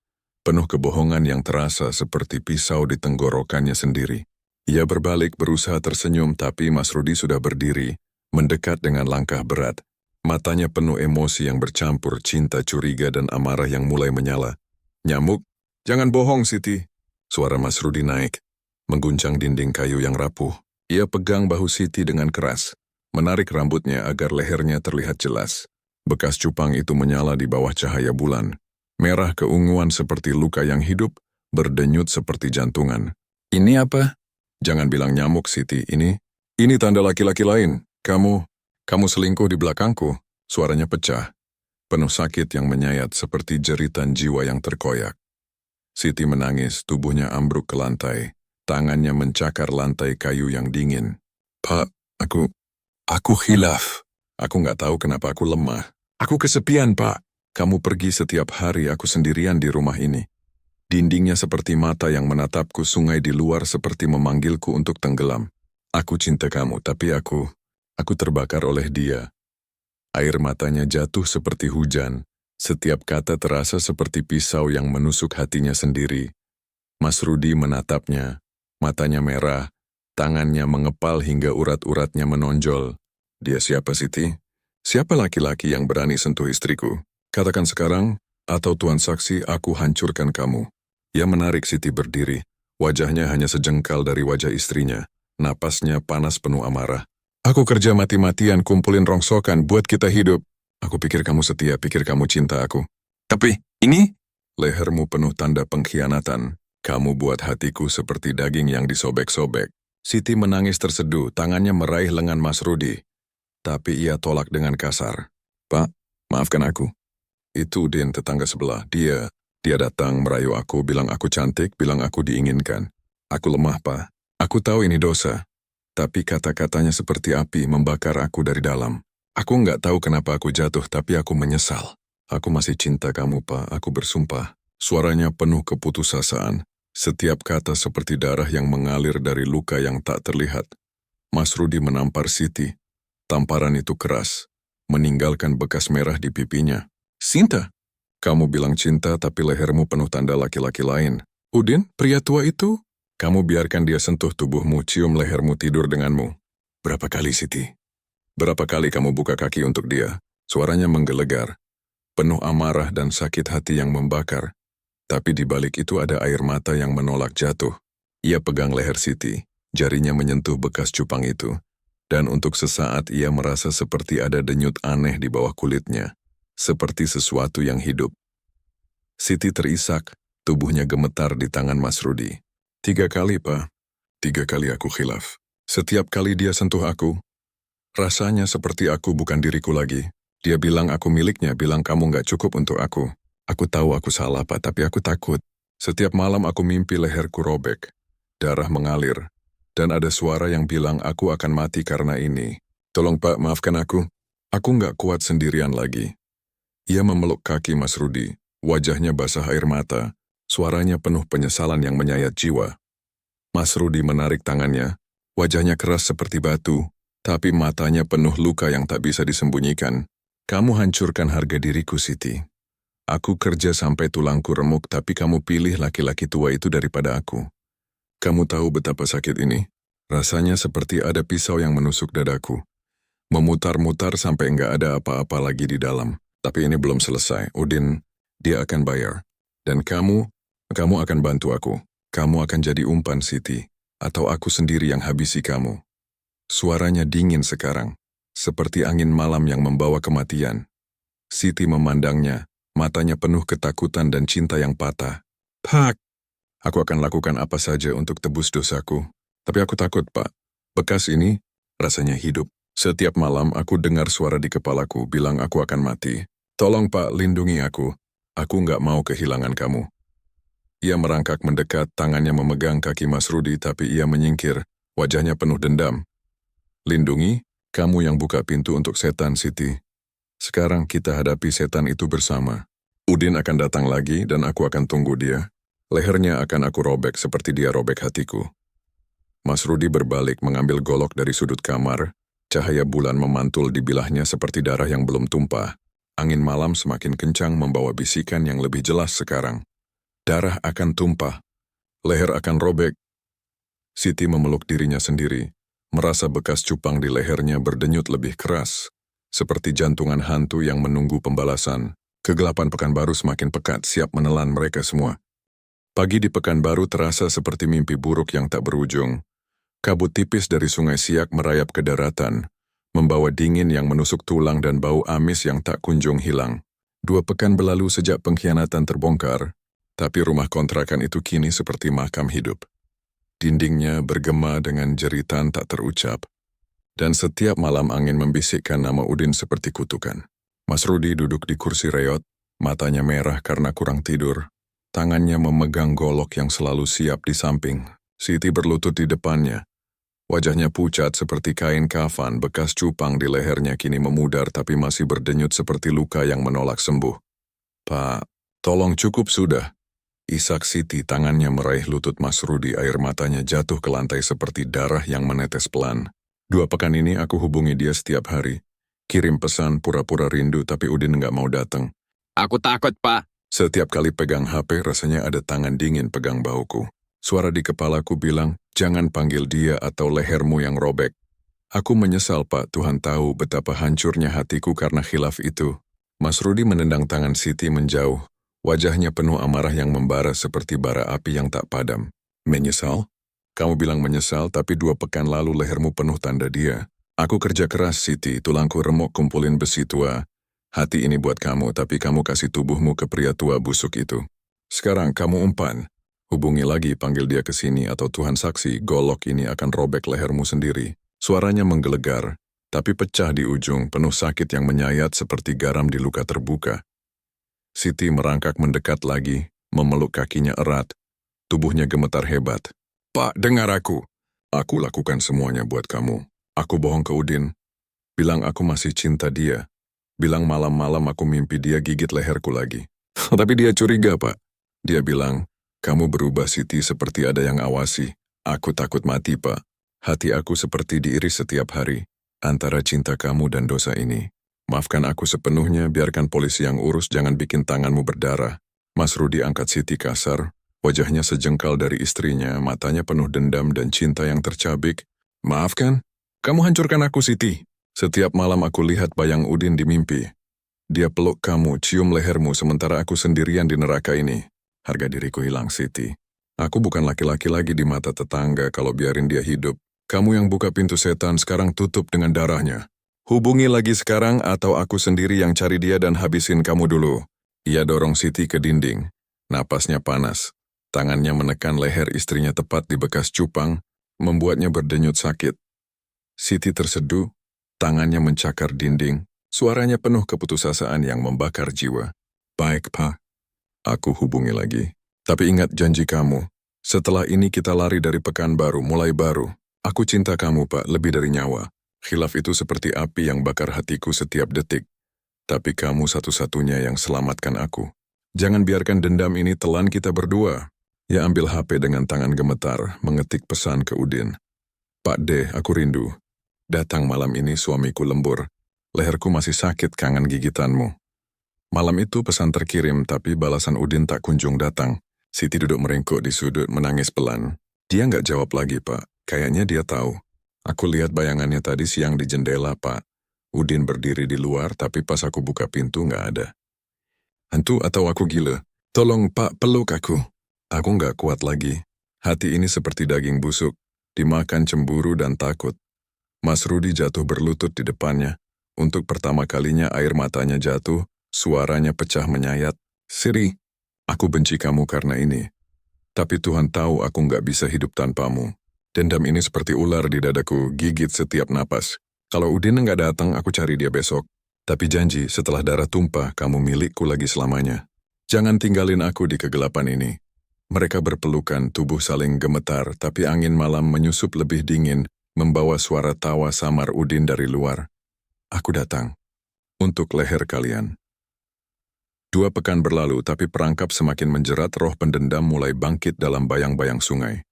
penuh kebohongan yang terasa seperti pisau di tenggorokannya sendiri. Ia berbalik berusaha tersenyum, tapi Mas Rudi sudah berdiri, mendekat dengan langkah berat. Matanya penuh emosi yang bercampur cinta, curiga, dan amarah yang mulai menyala. Nyamuk? Jangan bohong, Siti. Suara Mas Rudi naik, mengguncang dinding kayu yang rapuh. Ia pegang bahu Siti dengan keras, menarik rambutnya agar lehernya terlihat jelas. Bekas cupang itu menyala di bawah cahaya bulan. Merah keunguan seperti luka yang hidup, berdenyut seperti jantungan. Ini apa? Jangan bilang nyamuk, Siti. Ini tanda laki-laki lain. Kamu selingkuh di belakangku. Suaranya pecah, penuh sakit yang menyayat seperti jeritan jiwa yang terkoyak. Siti menangis, tubuhnya ambruk ke lantai. Tangannya mencakar lantai kayu yang dingin. Pak, aku khilaf. Aku nggak tahu kenapa aku lemah. Aku kesepian, Pak. Kamu pergi setiap hari, aku sendirian di rumah ini. Dindingnya seperti mata yang menatapku, sungai di luar seperti memanggilku untuk tenggelam. Aku cinta kamu, tapi aku terbakar oleh dia. Air matanya jatuh seperti hujan. Setiap kata terasa seperti pisau yang menusuk hatinya sendiri. Mas Rudi menatapnya, matanya merah, tangannya mengepal hingga urat-uratnya menonjol. Dia siapa, Siti? Siapa laki-laki yang berani sentuh istriku? Katakan sekarang, atau Tuan Saksi aku hancurkan kamu. Ia menarik Siti berdiri, wajahnya hanya sejengkal dari wajah istrinya, napasnya panas penuh amarah. Aku kerja mati-matian kumpulin rongsokan buat kita hidup. Aku pikir kamu setia, pikir kamu cinta aku. Tapi, ini? Lehermu penuh tanda pengkhianatan. Kamu buat hatiku seperti daging yang disobek-sobek. Siti menangis terseduh, tangannya meraih lengan Mas Rudi. Tapi ia tolak dengan kasar. Pak, maafkan aku. Itu Udin, tetangga sebelah. Dia datang merayu aku, bilang aku cantik, bilang aku diinginkan. Aku lemah, Pak. Aku tahu ini dosa. Tapi kata-katanya seperti api membakar aku dari dalam. Aku nggak tahu kenapa aku jatuh, tapi aku menyesal. Aku masih cinta kamu, Pak. Aku bersumpah. Suaranya penuh keputusasaan. Setiap kata seperti darah yang mengalir dari luka yang tak terlihat. Mas Rudi menampar Siti. Tamparan itu keras, meninggalkan bekas merah di pipinya. Sinta, kamu bilang cinta tapi lehermu penuh tanda laki-laki lain. Udin, pria tua itu? Kamu biarkan dia sentuh tubuhmu, cium lehermu, tidur denganmu. Berapa kali, Siti? Berapa kali kamu buka kaki untuk dia? Suaranya menggelegar, penuh amarah dan sakit hati yang membakar. Tapi di balik itu ada air mata yang menolak jatuh. Ia pegang leher Siti, jarinya menyentuh bekas cupang itu, dan untuk sesaat ia merasa seperti ada denyut aneh di bawah kulitnya, seperti sesuatu yang hidup. Siti terisak, tubuhnya gemetar di tangan Mas Rudi. 3 kali, Pak. 3 kali aku khilaf. Setiap kali dia sentuh aku, rasanya seperti aku bukan diriku lagi. Dia bilang aku miliknya, bilang kamu nggak cukup untuk aku. Aku tahu aku salah, Pak, tapi aku takut. Setiap malam aku mimpi leherku robek, darah mengalir, dan ada suara yang bilang aku akan mati karena ini. Tolong, Pak, maafkan aku. Aku nggak kuat sendirian lagi. Ia memeluk kaki Mas Rudi, wajahnya basah air mata, suaranya penuh penyesalan yang menyayat jiwa. Mas Rudi menarik tangannya, wajahnya keras seperti batu, tapi matanya penuh luka yang tak bisa disembunyikan. Kamu hancurkan harga diriku, Siti. Aku kerja sampai tulangku remuk, tapi kamu pilih laki-laki tua itu daripada aku. Kamu tahu betapa sakit ini? Rasanya seperti ada pisau yang menusuk dadaku. Memutar-mutar sampai nggak ada apa-apa lagi di dalam. Tapi ini belum selesai. Udin, dia akan bayar. Dan kamu akan bantu aku. Kamu akan jadi umpan, Siti. Atau aku sendiri yang habisi kamu. Suaranya dingin sekarang, seperti angin malam yang membawa kematian. Siti memandangnya, matanya penuh ketakutan dan cinta yang patah. Pak, aku akan lakukan apa saja untuk tebus dosaku. Tapi aku takut, Pak. Bekas ini rasanya hidup. Setiap malam aku dengar suara di kepalaku bilang aku akan mati. Tolong, Pak, lindungi aku. Aku nggak mau kehilangan kamu. Ia merangkak mendekat, tangannya memegang kaki Mas Rudi, tapi ia menyingkir, wajahnya penuh dendam. Lindungi, kamu yang buka pintu untuk setan, Siti. Sekarang kita hadapi setan itu bersama. Udin akan datang lagi dan aku akan tunggu dia. Lehernya akan aku robek seperti dia robek hatiku. Mas Rudi berbalik mengambil golok dari sudut kamar. Cahaya bulan memantul di bilahnya seperti darah yang belum tumpah. Angin malam semakin kencang membawa bisikan yang lebih jelas sekarang. Darah akan tumpah. Leher akan robek. Siti memeluk dirinya sendiri, merasa bekas cupang di lehernya berdenyut lebih keras, seperti jantungan hantu yang menunggu pembalasan. Kegelapan Pekanbaru semakin pekat, siap menelan mereka semua. Pagi di Pekanbaru terasa seperti mimpi buruk yang tak berujung. Kabut tipis dari Sungai Siak merayap ke daratan, membawa dingin yang menusuk tulang dan bau amis yang tak kunjung hilang. 2 pekan berlalu sejak pengkhianatan terbongkar, tapi rumah kontrakan itu kini seperti makam hidup. Dindingnya bergema dengan jeritan tak terucap, dan setiap malam angin membisikkan nama Udin seperti kutukan. Mas Rudi duduk di kursi reot, matanya merah karena kurang tidur. Tangannya memegang golok yang selalu siap di samping. Siti berlutut di depannya. Wajahnya pucat seperti kain kafan, bekas cupang di lehernya kini memudar tapi masih berdenyut seperti luka yang menolak sembuh. Pak, tolong cukup sudah. Isak Siti, tangannya meraih lutut Mas Rudi, air matanya jatuh ke lantai seperti darah yang menetes pelan. 2 pekan ini aku hubungi dia setiap hari. Kirim pesan pura-pura rindu tapi Udin nggak mau datang. Aku takut, Pak. Setiap kali pegang HP rasanya ada tangan dingin pegang bahuku. Suara di kepalaku bilang, jangan panggil dia atau lehermu yang robek. Aku menyesal, Pak. Tuhan tahu betapa hancurnya hatiku karena khilaf itu. Mas Rudi menendang tangan Siti menjauh. Wajahnya penuh amarah yang membara seperti bara api yang tak padam. Menyesal? Kamu bilang menyesal, tapi 2 pekan lalu lehermu penuh tanda dia. Aku kerja keras, Siti. Tulangku remuk kumpulin besi tua. Hati ini buat kamu, tapi kamu kasih tubuhmu ke pria tua busuk itu. Sekarang kamu umpan. Hubungi lagi, panggil dia ke sini, atau Tuhan saksi, golok ini akan robek lehermu sendiri. Suaranya menggelegar, tapi pecah di ujung, penuh sakit yang menyayat seperti garam di luka terbuka. Siti merangkak mendekat lagi, memeluk kakinya erat. Tubuhnya gemetar hebat. Pak, dengar aku. Aku lakukan semuanya buat kamu. Aku bohong ke Udin. Bilang aku masih cinta dia. Bilang malam-malam aku mimpi dia gigit leherku lagi. Tapi dia curiga, Pak. Dia bilang, kamu berubah, Siti, seperti ada yang awasi. Aku takut mati, Pak. Hati aku seperti diiris setiap hari, antara cinta kamu dan dosa ini. Maafkan aku sepenuhnya, biarkan polisi yang urus, jangan bikin tanganmu berdarah. Mas Rudi angkat Siti kasar, wajahnya sejengkal dari istrinya, matanya penuh dendam dan cinta yang tercabik. Maafkan? Kamu hancurkan aku, Siti. Setiap malam aku lihat bayang Udin di mimpi. Dia peluk kamu, cium lehermu, sementara aku sendirian di neraka ini. Harga diriku hilang, Siti. Aku bukan laki-laki lagi di mata tetangga kalau biarin dia hidup. Kamu yang buka pintu setan sekarang tutup dengan darahnya. Hubungi lagi sekarang atau aku sendiri yang cari dia dan habisin kamu dulu. Ia dorong Siti ke dinding. Napasnya panas. Tangannya menekan leher istrinya tepat di bekas cupang, membuatnya berdenyut sakit. Siti terseduh, tangannya mencakar dinding, suaranya penuh keputusasaan yang membakar jiwa. Baik, Pak. Aku hubungi lagi. Tapi ingat janji kamu. Setelah ini kita lari dari Pekanbaru, mulai baru. Aku cinta kamu, Pak, lebih dari nyawa. Khilaf itu seperti api yang bakar hatiku setiap detik. Tapi kamu satu-satunya yang selamatkan aku. Jangan biarkan dendam ini telan kita berdua. Ia ambil HP dengan tangan gemetar, mengetik pesan ke Udin. Pak D, aku rindu. Datang malam ini suamiku lembur. Leherku masih sakit kangen gigitanmu. Malam itu pesan terkirim, tapi balasan Udin tak kunjung datang. Siti duduk meringkuk di sudut menangis pelan. Dia nggak jawab lagi, Pak. Kayaknya dia tahu. Aku lihat bayangannya tadi siang di jendela, Pak. Udin berdiri di luar, tapi pas aku buka pintu nggak ada. Hantu atau aku gila? Tolong, Pak, peluk aku. Aku nggak kuat lagi. Hati ini seperti daging busuk, dimakan cemburu dan takut. Mas Rudi jatuh berlutut di depannya. Untuk pertama kalinya air matanya jatuh, suaranya pecah menyayat. Siri, aku benci kamu karena ini. Tapi Tuhan tahu aku nggak bisa hidup tanpamu. Dendam ini seperti ular di dadaku, gigit setiap napas. Kalau Udin nggak datang, aku cari dia besok. Tapi janji, setelah darah tumpah, kamu milikku lagi selamanya. Jangan tinggalin aku di kegelapan ini. Mereka berpelukan, tubuh saling gemetar, tapi angin malam menyusup lebih dingin, membawa suara tawa samar Udin dari luar. Aku datang. Untuk leher kalian. 2 pekan berlalu, tapi perangkap semakin menjerat, roh pendendam mulai bangkit dalam bayang-bayang sungai.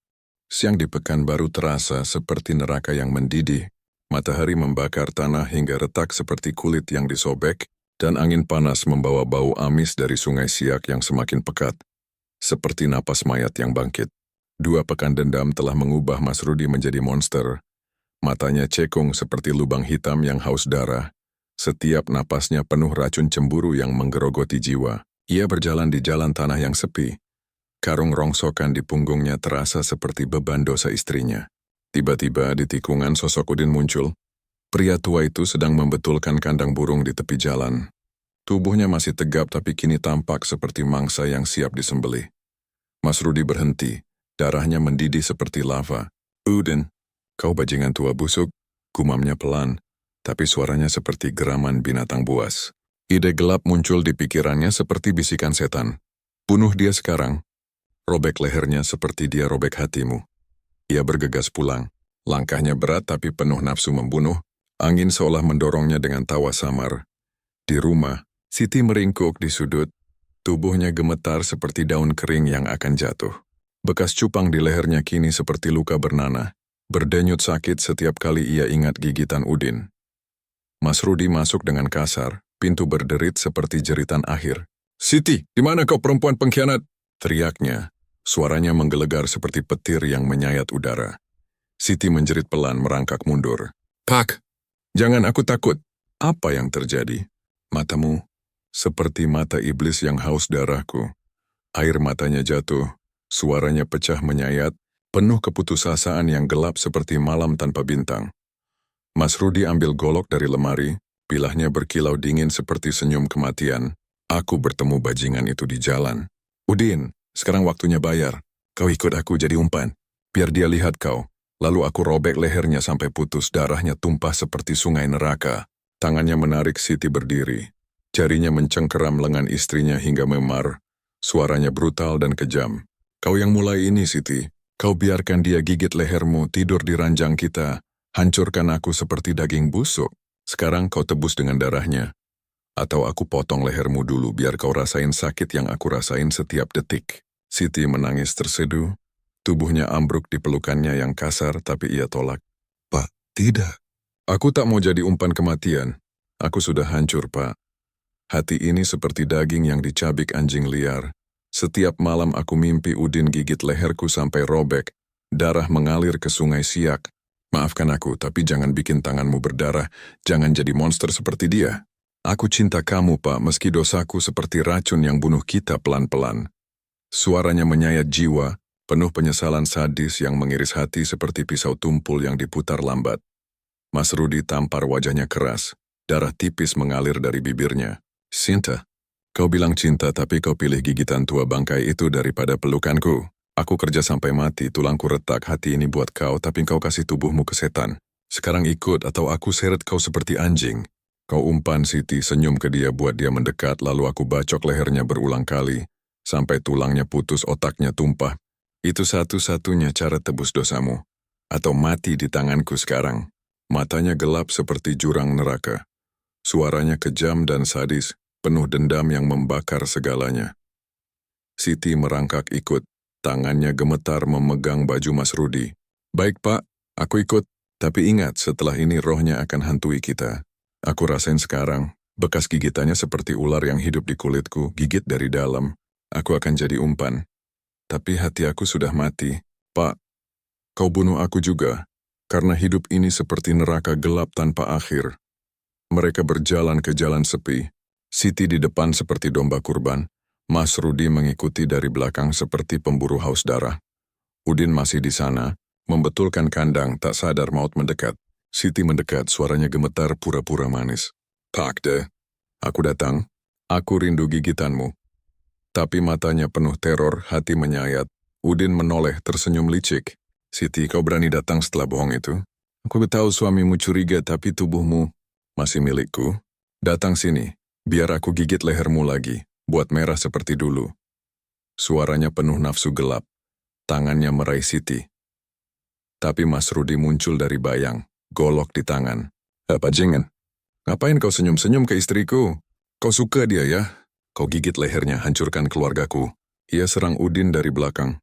Siang di Pekanbaru terasa seperti neraka yang mendidih. Matahari membakar tanah hingga retak seperti kulit yang disobek, dan angin panas membawa bau amis dari sungai Siak yang semakin pekat. Seperti napas mayat yang bangkit. 2 pekan dendam telah mengubah Mas Rudi menjadi monster. Matanya cekung seperti lubang hitam yang haus darah. Setiap napasnya penuh racun cemburu yang menggerogoti jiwa. Ia berjalan di jalan tanah yang sepi. Karung rongsokan di punggungnya terasa seperti beban dosa istrinya. Tiba-tiba di tikungan sosok Udin muncul. Pria tua itu sedang membetulkan kandang burung di tepi jalan. Tubuhnya masih tegap tapi kini tampak seperti mangsa yang siap disembelih. Mas Rudi berhenti, darahnya mendidih seperti lava. Udin, kau bajingan tua busuk, gumamnya pelan. Tapi suaranya seperti geraman binatang buas. Ide gelap muncul di pikirannya seperti bisikan setan. Bunuh dia sekarang. Robek lehernya seperti dia robek hatimu. Ia bergegas pulang. Langkahnya berat tapi penuh nafsu membunuh. Angin seolah mendorongnya dengan tawa samar. Di rumah, Siti meringkuk di sudut. Tubuhnya gemetar seperti daun kering yang akan jatuh. Bekas cupang di lehernya kini seperti luka bernanah. Berdenyut sakit setiap kali ia ingat gigitan Udin. Mas Rudi masuk dengan kasar, pintu berderit seperti jeritan akhir. Siti, di mana kau perempuan pengkhianat? Teriaknya, suaranya menggelegar seperti petir yang menyayat udara. Siti menjerit pelan merangkak mundur. Pak, jangan, aku takut. Apa yang terjadi? Matamu, seperti mata iblis yang haus darahku. Air matanya jatuh, suaranya pecah menyayat, penuh keputusasaan yang gelap seperti malam tanpa bintang. Mas Rudi ambil golok dari lemari, bilahnya berkilau dingin seperti senyum kematian. Aku bertemu bajingan itu di jalan. Udin, sekarang waktunya bayar. Kau ikut aku jadi umpan. Biar dia lihat kau. Lalu aku robek lehernya sampai putus, darahnya tumpah seperti sungai neraka. Tangannya menarik Siti berdiri. Jarinya mencengkeram lengan istrinya hingga memar. Suaranya brutal dan kejam. Kau yang mulai ini, Siti. Kau biarkan dia gigit lehermu, tidur di ranjang kita. Hancurkan aku seperti daging busuk. Sekarang kau tebus dengan darahnya. Atau aku potong lehermu dulu biar kau rasain sakit yang aku rasain setiap detik. Siti menangis terseduh. Tubuhnya ambruk di pelukannya yang kasar tapi ia tolak. Pak, tidak. Aku tak mau jadi umpan kematian. Aku sudah hancur, Pak. Hati ini seperti daging yang dicabik anjing liar. Setiap malam aku mimpi Udin gigit leherku sampai robek. Darah mengalir ke sungai Siak. Maafkan aku, tapi jangan bikin tanganmu berdarah. Jangan jadi monster seperti dia. Aku cinta kamu, Pak, meski dosaku seperti racun yang bunuh kita pelan-pelan. Suaranya menyayat jiwa, penuh penyesalan sadis yang mengiris hati seperti pisau tumpul yang diputar lambat. Mas Rudi tampar wajahnya keras, darah tipis mengalir dari bibirnya. Cinta, kau bilang cinta tapi kau pilih gigitan tua bangkai itu daripada pelukanku. Aku kerja sampai mati, tulangku retak, hati ini buat kau, tapi kau kasih tubuhmu ke setan. Sekarang ikut atau aku seret kau seperti anjing. Kau umpan Siti, senyum ke dia buat dia mendekat, lalu aku bacok lehernya berulang kali, sampai tulangnya putus, otaknya tumpah. Itu satu-satunya cara tebus dosamu. Atau mati di tanganku sekarang. Matanya gelap seperti jurang neraka. Suaranya kejam dan sadis, penuh dendam yang membakar segalanya. Siti merangkak ikut, tangannya gemetar memegang baju Mas Rudi. Baik Pak, aku ikut, tapi ingat setelah ini rohnya akan hantui kita. Aku rasain sekarang, bekas gigitannya seperti ular yang hidup di kulitku, gigit dari dalam. Aku akan jadi umpan. Tapi hati aku sudah mati. Pak, kau bunuh aku juga, karena hidup ini seperti neraka gelap tanpa akhir. Mereka berjalan ke jalan sepi. Siti di depan seperti domba kurban. Mas Rudi mengikuti dari belakang seperti pemburu haus darah. Udin masih di sana, membetulkan kandang, tak sadar maut mendekat. Siti mendekat, suaranya gemetar pura-pura manis. Pak deh, aku datang. Aku rindu gigitanmu. Tapi matanya penuh teror, hati menyayat. Udin menoleh tersenyum licik. Siti, kau berani datang setelah bohong itu? Aku tahu suamimu curiga, tapi tubuhmu masih milikku. Datang sini, biar aku gigit lehermu lagi, buat merah seperti dulu. Suaranya penuh nafsu gelap. Tangannya meraih Siti. Tapi Mas Rudi muncul dari bayang, golok di tangan. Apa jengen? Ngapain kau senyum-senyum ke istriku? Kau suka dia ya? Kau gigit lehernya, hancurkan keluargaku. Ia serang Udin dari belakang.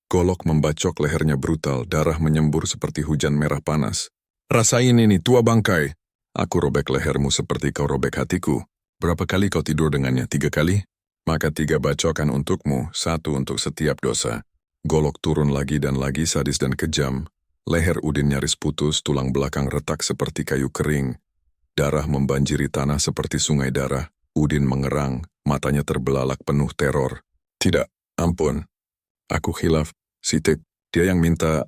Golok membacok lehernya brutal, darah menyembur seperti hujan merah panas. Rasain ini, tua bangkai. Aku robek lehermu seperti kau robek hatiku. Berapa kali kau tidur dengannya? 3 kali? Maka 3 bacokan untukmu, 1 untuk setiap dosa. Golok turun lagi dan lagi, sadis dan kejam. Leher Udin nyaris putus, tulang belakang retak seperti kayu kering. Darah membanjiri tanah seperti sungai darah. Udin mengerang, matanya terbelalak penuh teror. Tidak, ampun. Aku khilaf. Siti, dia yang minta.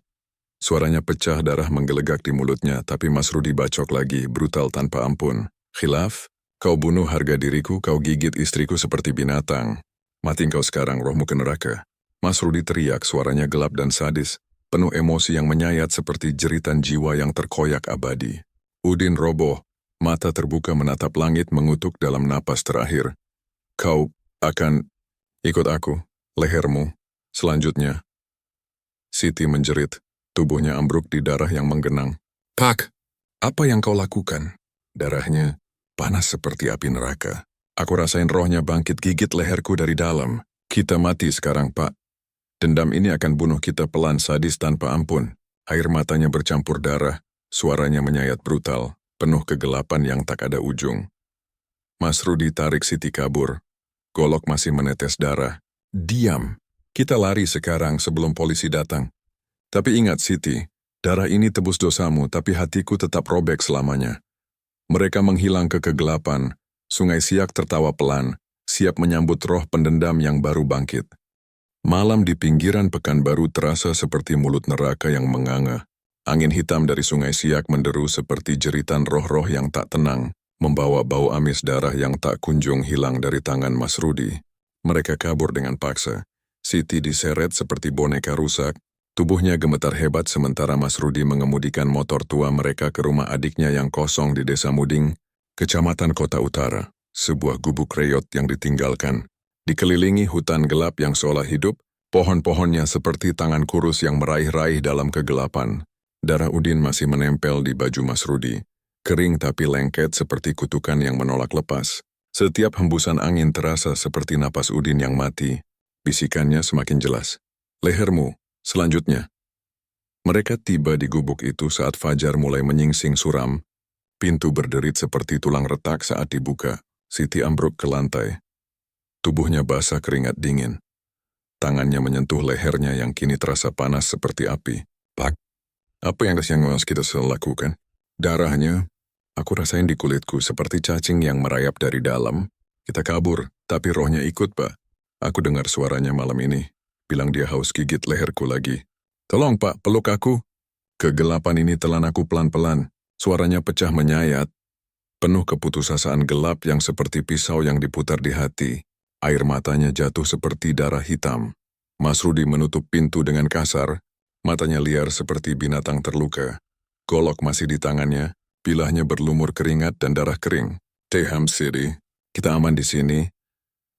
Suaranya pecah, darah menggelegak di mulutnya, tapi Mas Rudi bacok lagi, brutal tanpa ampun. Khilaf? Kau bunuh harga diriku, kau gigit istriku seperti binatang. Mati kau sekarang, rohmu ke neraka. Mas Rudi teriak, suaranya gelap dan sadis, penuh emosi yang menyayat seperti jeritan jiwa yang terkoyak abadi. Udin roboh, mata terbuka menatap langit mengutuk dalam napas terakhir. Kau akan ikut aku, lehermu, selanjutnya. Siti menjerit, tubuhnya ambruk di darah yang menggenang. Pak, apa yang kau lakukan? Darahnya panas seperti api neraka. Aku rasain rohnya bangkit, gigit leherku dari dalam. Kita mati sekarang, Pak. Dendam ini akan bunuh kita pelan, sadis tanpa ampun. Air matanya bercampur darah, suaranya menyayat brutal, penuh kegelapan yang tak ada ujung. Mas Rudi tarik Siti kabur. Golok masih menetes darah. Diam. Kita lari sekarang sebelum polisi datang. Tapi ingat Siti, darah ini tebus dosamu, tapi hatiku tetap robek selamanya. Mereka menghilang ke kegelapan. Sungai Siak tertawa pelan, siap menyambut roh pendendam yang baru bangkit. Malam di pinggiran Pekanbaru terasa seperti mulut neraka yang menganga. Angin hitam dari Sungai Siak menderu seperti jeritan roh-roh yang tak tenang, membawa bau amis darah yang tak kunjung hilang dari tangan Mas Rudi. Mereka kabur dengan paksa. Siti diseret seperti boneka rusak. Tubuhnya gemetar hebat sementara Mas Rudi mengemudikan motor tua mereka ke rumah adiknya yang kosong di Desa Muding, Kecamatan Kota Utara. Sebuah gubuk reyot yang ditinggalkan. Dikelilingi hutan gelap yang seolah hidup, pohon-pohonnya seperti tangan kurus yang meraih-raih dalam kegelapan. Darah Udin masih menempel di baju Mas Rudi. Kering tapi lengket seperti kutukan yang menolak lepas. Setiap hembusan angin terasa seperti napas Udin yang mati. Bisikannya semakin jelas. Lehermu, selanjutnya. Mereka tiba di gubuk itu saat fajar mulai menyingsing suram. Pintu berderit seperti tulang retak saat dibuka. Siti ambruk ke lantai. Tubuhnya basah keringat dingin. Tangannya menyentuh lehernya yang kini terasa panas seperti api. Pak, apa yang harus kita lakukan? Darahnya, aku rasain di kulitku seperti cacing yang merayap dari dalam. Kita kabur, tapi rohnya ikut, Pak. Aku dengar suaranya malam ini. bilang dia haus gigit leherku lagi. Tolong Pak, peluk aku. Kegelapan ini telan aku pelan-pelan. Suaranya pecah menyayat. Penuh keputusasaan gelap yang seperti pisau yang diputar di hati. Air matanya jatuh seperti darah hitam. Mas Rudi menutup pintu dengan kasar. Matanya liar seperti binatang terluka. Golok masih di tangannya. Bilahnya berlumur keringat dan darah kering. Teham City, kita aman di sini.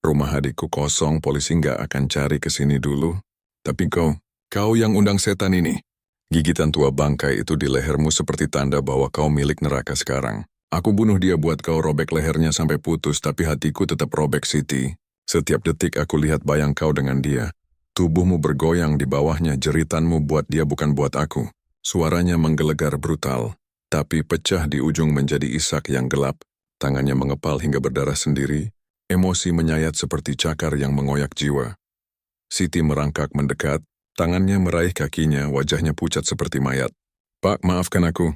Rumah adikku kosong, polisi nggak akan cari ke sini dulu. Tapi kau yang undang setan ini. Gigitan tua bangkai itu di lehermu seperti tanda bahwa kau milik neraka sekarang. Aku bunuh dia buat kau robek lehernya sampai putus, tapi hatiku tetap robek Siti. Setiap detik aku lihat bayang kau dengan dia. Tubuhmu bergoyang di bawahnya, jeritanmu buat dia bukan buat aku. Suaranya menggelegar brutal, tapi pecah di ujung menjadi isak yang gelap. Tangannya mengepal hingga berdarah sendiri. Emosi menyayat seperti cakar yang mengoyak jiwa. Siti merangkak mendekat. Tangannya meraih kakinya, wajahnya pucat seperti mayat. Pak, maafkan aku.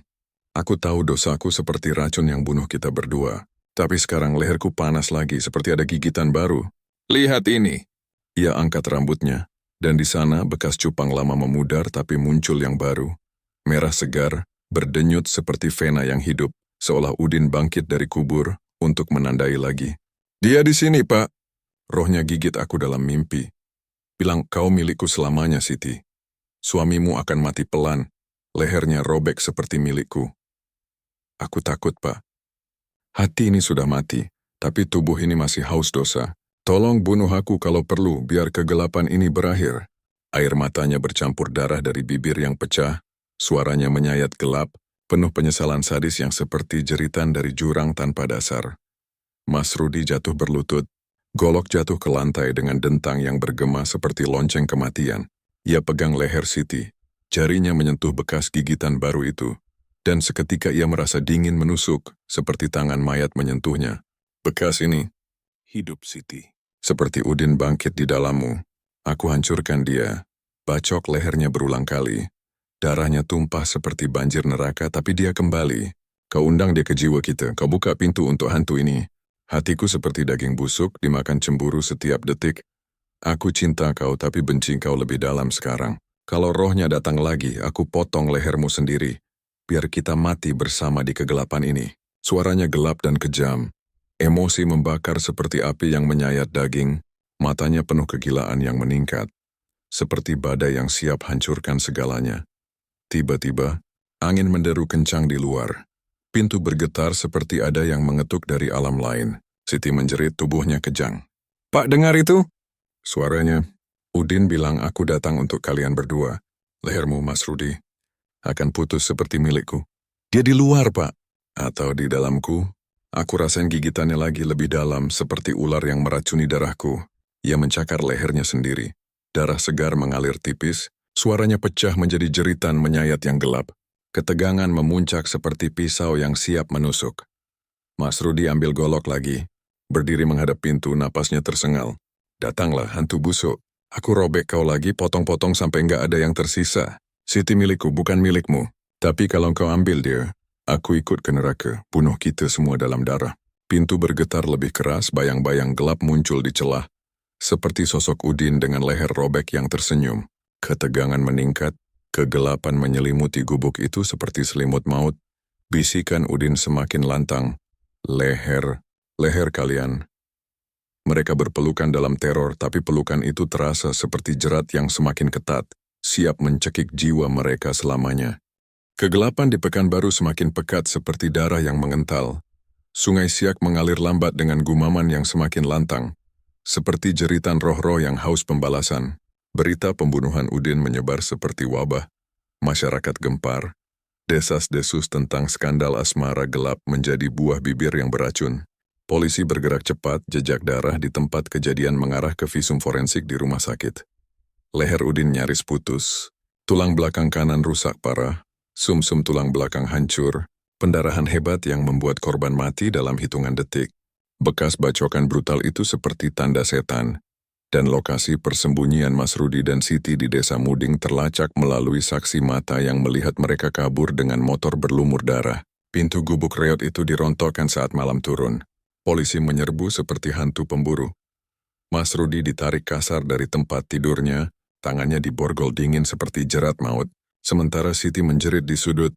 Aku tahu dosaku seperti racun yang bunuh kita berdua. Tapi sekarang leherku panas lagi, seperti ada gigitan baru. Lihat ini. Ia angkat rambutnya, dan di sana bekas cupang lama memudar tapi muncul yang baru. Merah segar, berdenyut seperti vena yang hidup, seolah Udin bangkit dari kubur untuk menandai lagi. Dia di sini, Pak. Rohnya gigit aku dalam mimpi. Bilang kau milikku selamanya, Siti. Suamimu akan mati pelan, lehernya robek seperti milikku. Aku takut, Pak. Hati ini sudah mati, tapi tubuh ini masih haus dosa. Tolong bunuh aku kalau perlu, biar kegelapan ini berakhir. Air matanya bercampur darah dari bibir yang pecah, suaranya menyayat gelap, penuh penyesalan sadis yang seperti jeritan dari jurang tanpa dasar. Mas Rudi jatuh berlutut, golok jatuh ke lantai dengan dentang yang bergema seperti lonceng kematian. Ia pegang leher Siti, jarinya menyentuh bekas gigitan baru itu. Dan seketika ia merasa dingin menusuk, seperti tangan mayat menyentuhnya. Bekas ini, hidup Siti. Seperti Udin bangkit di dalammu. Aku hancurkan dia. Bacok lehernya berulang kali. Darahnya tumpah seperti banjir neraka, tapi dia kembali. Kau undang dia ke jiwa kita, kau buka pintu untuk hantu ini. Hatiku seperti daging busuk, dimakan cemburu setiap detik. Aku cinta kau, tapi benci kau lebih dalam sekarang. Kalau rohnya datang lagi, aku potong lehermu sendiri. Biar kita mati bersama di kegelapan ini. Suaranya gelap dan kejam. Emosi membakar seperti api yang menyayat daging. Matanya penuh kegilaan yang meningkat. Seperti badai yang siap hancurkan segalanya. Tiba-tiba, angin menderu kencang di luar. Pintu bergetar seperti ada yang mengetuk dari alam lain. Siti menjerit, tubuhnya kejang. Pak, dengar itu? Suaranya. Udin bilang aku datang untuk kalian berdua. Lehermu, Mas Rudi, akan putus seperti milikku. Dia di luar, Pak. Atau di dalamku. Aku rasain gigitannya lagi lebih dalam seperti ular yang meracuni darahku. Ia mencakar lehernya sendiri. Darah segar mengalir tipis. Suaranya pecah menjadi jeritan menyayat yang gelap. Ketegangan memuncak seperti pisau yang siap menusuk. Mas Rudi ambil golok lagi. Berdiri menghadap pintu, napasnya tersengal. Datanglah, hantu busuk. Aku robek kau lagi, potong-potong sampai nggak ada yang tersisa. Siti milikku, bukan milikmu. Tapi kalau kau ambil dia, aku ikut ke neraka, bunuh kita semua dalam darah. Pintu bergetar lebih keras, bayang-bayang gelap muncul di celah. Seperti sosok Udin dengan leher robek yang tersenyum. Ketegangan meningkat, kegelapan menyelimuti gubuk itu seperti selimut maut. Bisikan Udin semakin lantang. Leher kalian. Mereka berpelukan dalam teror, tapi pelukan itu terasa seperti jerat yang semakin ketat. Siap mencekik jiwa mereka selamanya. Kegelapan di Pekanbaru semakin pekat seperti darah yang mengental. Sungai Siak mengalir lambat dengan gumaman yang semakin lantang. Seperti jeritan roh-roh yang haus pembalasan. Berita pembunuhan Udin menyebar seperti wabah. Masyarakat gempar. Desas-desus tentang skandal asmara gelap menjadi buah bibir yang beracun. Polisi bergerak cepat, jejak darah di tempat kejadian mengarah ke visum forensik di rumah sakit. Leher Udin nyaris putus, tulang belakang kanan rusak parah, sumsum tulang belakang hancur, pendarahan hebat yang membuat korban mati dalam hitungan detik. Bekas bacokan brutal itu seperti tanda setan, dan lokasi persembunyian Mas Rudi dan Siti di desa Muding terlacak melalui saksi mata yang melihat mereka kabur dengan motor berlumur darah. Pintu gubuk reot itu dirontokkan saat malam turun. Polisi menyerbu seperti hantu pemburu. Mas Rudi ditarik kasar dari tempat tidurnya, Tangannya diborgol dingin seperti jerat maut, sementara Siti menjerit di sudut.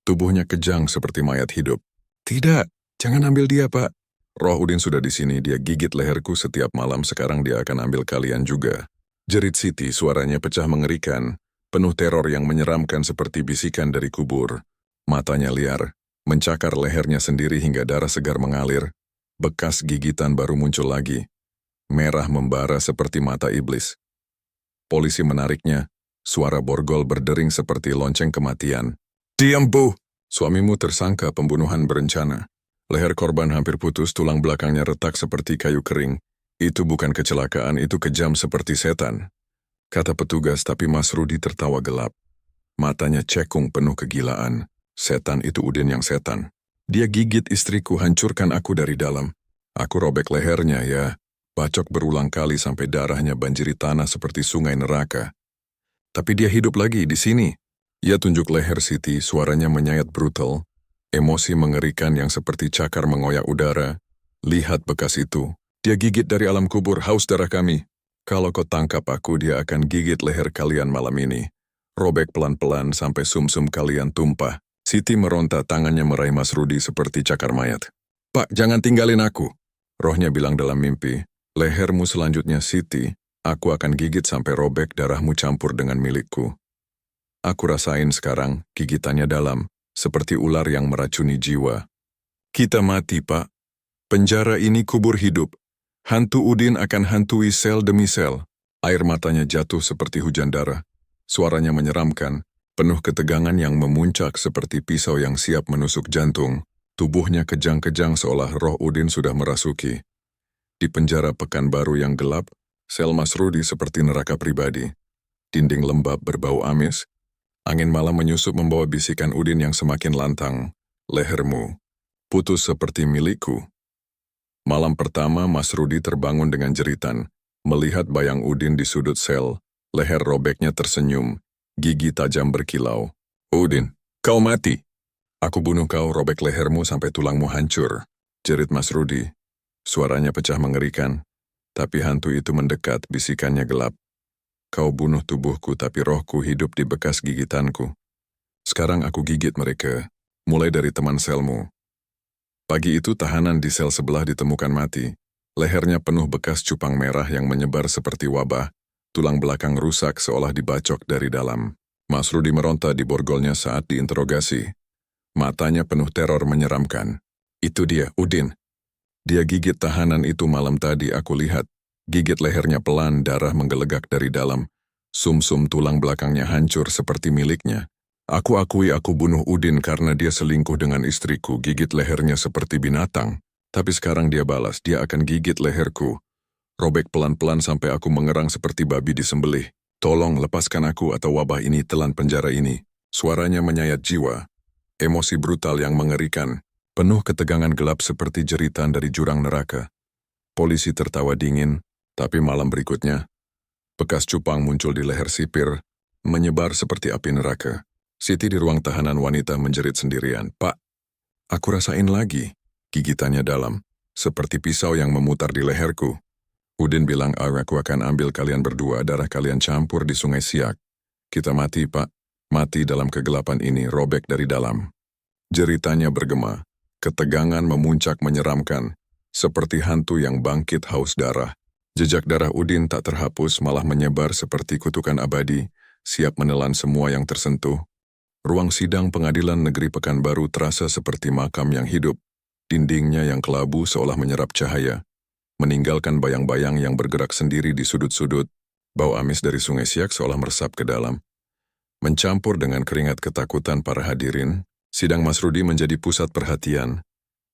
Tubuhnya kejang seperti mayat hidup. Tidak, jangan ambil dia, Pak. Roh Udin sudah di sini, dia gigit leherku setiap malam, sekarang dia akan ambil kalian juga. Jerit Siti, suaranya pecah mengerikan, penuh teror yang menyeramkan seperti bisikan dari kubur. Matanya liar, mencakar lehernya sendiri hingga darah segar mengalir. Bekas gigitan baru muncul lagi. Merah membara seperti mata iblis. Polisi menariknya, suara borgol berdering seperti lonceng kematian. Diam, Bu! Suamimu tersangka pembunuhan berencana. Leher korban hampir putus, tulang belakangnya retak seperti kayu kering. Itu bukan kecelakaan, itu kejam seperti setan. Kata petugas, tapi Mas Rudi tertawa gelap. Matanya cekung penuh kegilaan. Setan itu Udin yang setan. Dia gigit istriku, hancurkan aku dari dalam. Aku robek lehernya, ya. Bacok berulang kali sampai darahnya banjiri tanah seperti sungai neraka. Tapi dia hidup lagi di sini. Ia tunjuk leher Siti, suaranya menyayat brutal. Emosi mengerikan yang seperti cakar mengoyak udara. Lihat bekas itu. Dia gigit dari alam kubur, haus darah kami. Kalau kau tangkap aku, dia akan gigit leher kalian malam ini. Robek pelan-pelan sampai sumsum kalian tumpah. Siti meronta, tangannya meraih Mas Rudi seperti cakar mayat. Pak, jangan tinggalin aku. Rohnya bilang dalam mimpi. Lehermu selanjutnya, Siti. Aku akan gigit sampai robek, darahmu campur dengan milikku. Aku rasain sekarang, gigitannya dalam. Seperti ular yang meracuni jiwa. Kita mati, Pak. Penjara ini kubur hidup. Hantu Udin akan hantui sel demi sel. Air matanya jatuh seperti hujan darah. Suaranya menyeramkan, penuh ketegangan yang memuncak seperti pisau yang siap menusuk jantung. Tubuhnya kejang-kejang seolah roh Udin sudah merasuki. Di penjara Pekanbaru yang gelap, sel Mas Rudi seperti neraka pribadi. Dinding lembab berbau amis. Angin malam menyusup membawa bisikan Udin yang semakin lantang. Lehermu, putus seperti milikku. Malam pertama Mas Rudi terbangun dengan jeritan, melihat bayang Udin di sudut sel, leher robeknya tersenyum, gigi tajam berkilau. Udin, kau mati. Aku bunuh kau, robek lehermu sampai tulangmu hancur. Jerit Mas Rudi. Suaranya pecah mengerikan, tapi hantu itu mendekat, bisikannya gelap. Kau bunuh tubuhku, tapi rohku hidup di bekas gigitanku. Sekarang aku gigit mereka, mulai dari teman selmu. Pagi itu tahanan di sel sebelah ditemukan mati. Lehernya penuh bekas cupang merah yang menyebar seperti wabah. Tulang belakang rusak seolah dibacok dari dalam. Mas Rudi meronta di borgolnya saat diinterogasi. Matanya penuh teror menyeramkan. Itu dia, Udin. Dia gigit tahanan itu malam tadi, aku lihat. Gigit lehernya pelan, darah menggelegak dari dalam. Sumsum tulang belakangnya hancur seperti miliknya. Aku akui aku bunuh Udin karena dia selingkuh dengan istriku, gigit lehernya seperti binatang. Tapi sekarang dia balas, dia akan gigit leherku. Robek pelan-pelan sampai aku mengerang seperti babi disembelih. Tolong lepaskan aku atau wabah ini telan penjara ini. Suaranya menyayat jiwa. Emosi brutal yang mengerikan. Penuh ketegangan gelap seperti jeritan dari jurang neraka. Polisi tertawa dingin. Tapi malam berikutnya, bekas cupang muncul di leher sipir, menyebar seperti api neraka. Siti di ruang tahanan wanita menjerit sendirian. Pak, aku rasain lagi. Gigitannya dalam, seperti pisau yang memutar di leherku. Udin bilang, aku akan ambil kalian berdua, darah kalian campur di sungai Siak. Kita mati, Pak. Mati dalam kegelapan ini, robek dari dalam. Jeritanya bergema. Ketegangan memuncak menyeramkan, seperti hantu yang bangkit haus darah. Jejak darah Udin tak terhapus, malah menyebar seperti kutukan abadi, siap menelan semua yang tersentuh. Ruang sidang pengadilan negeri Pekanbaru terasa seperti makam yang hidup. Dindingnya yang kelabu seolah menyerap cahaya, meninggalkan bayang-bayang yang bergerak sendiri di sudut-sudut. Bau amis dari sungai Siak seolah meresap ke dalam. Mencampur dengan keringat ketakutan para hadirin, sidang Mas Rudi menjadi pusat perhatian.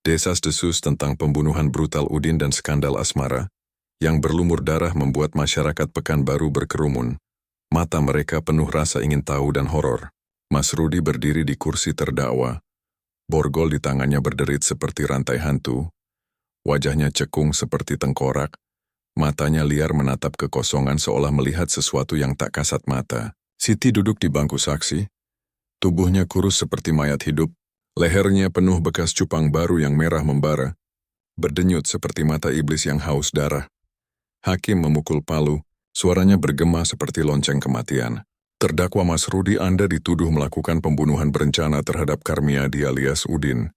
Desas-desus tentang pembunuhan brutal Udin dan skandal asmara yang berlumur darah membuat masyarakat Pekanbaru berkerumun. Mata mereka penuh rasa ingin tahu dan horor. Mas Rudi berdiri di kursi terdakwa. Borgol di tangannya berderit seperti rantai hantu. Wajahnya cekung seperti tengkorak. Matanya liar menatap kekosongan seolah melihat sesuatu yang tak kasat mata. Siti duduk di bangku saksi. Tubuhnya kurus seperti mayat hidup. Lehernya penuh bekas cupang baru yang merah membara. Berdenyut seperti mata iblis yang haus darah. Hakim memukul palu. Suaranya bergema seperti lonceng kematian. Terdakwa Mas Rudi, Anda dituduh melakukan pembunuhan berencana terhadap Karmiadi alias Udin.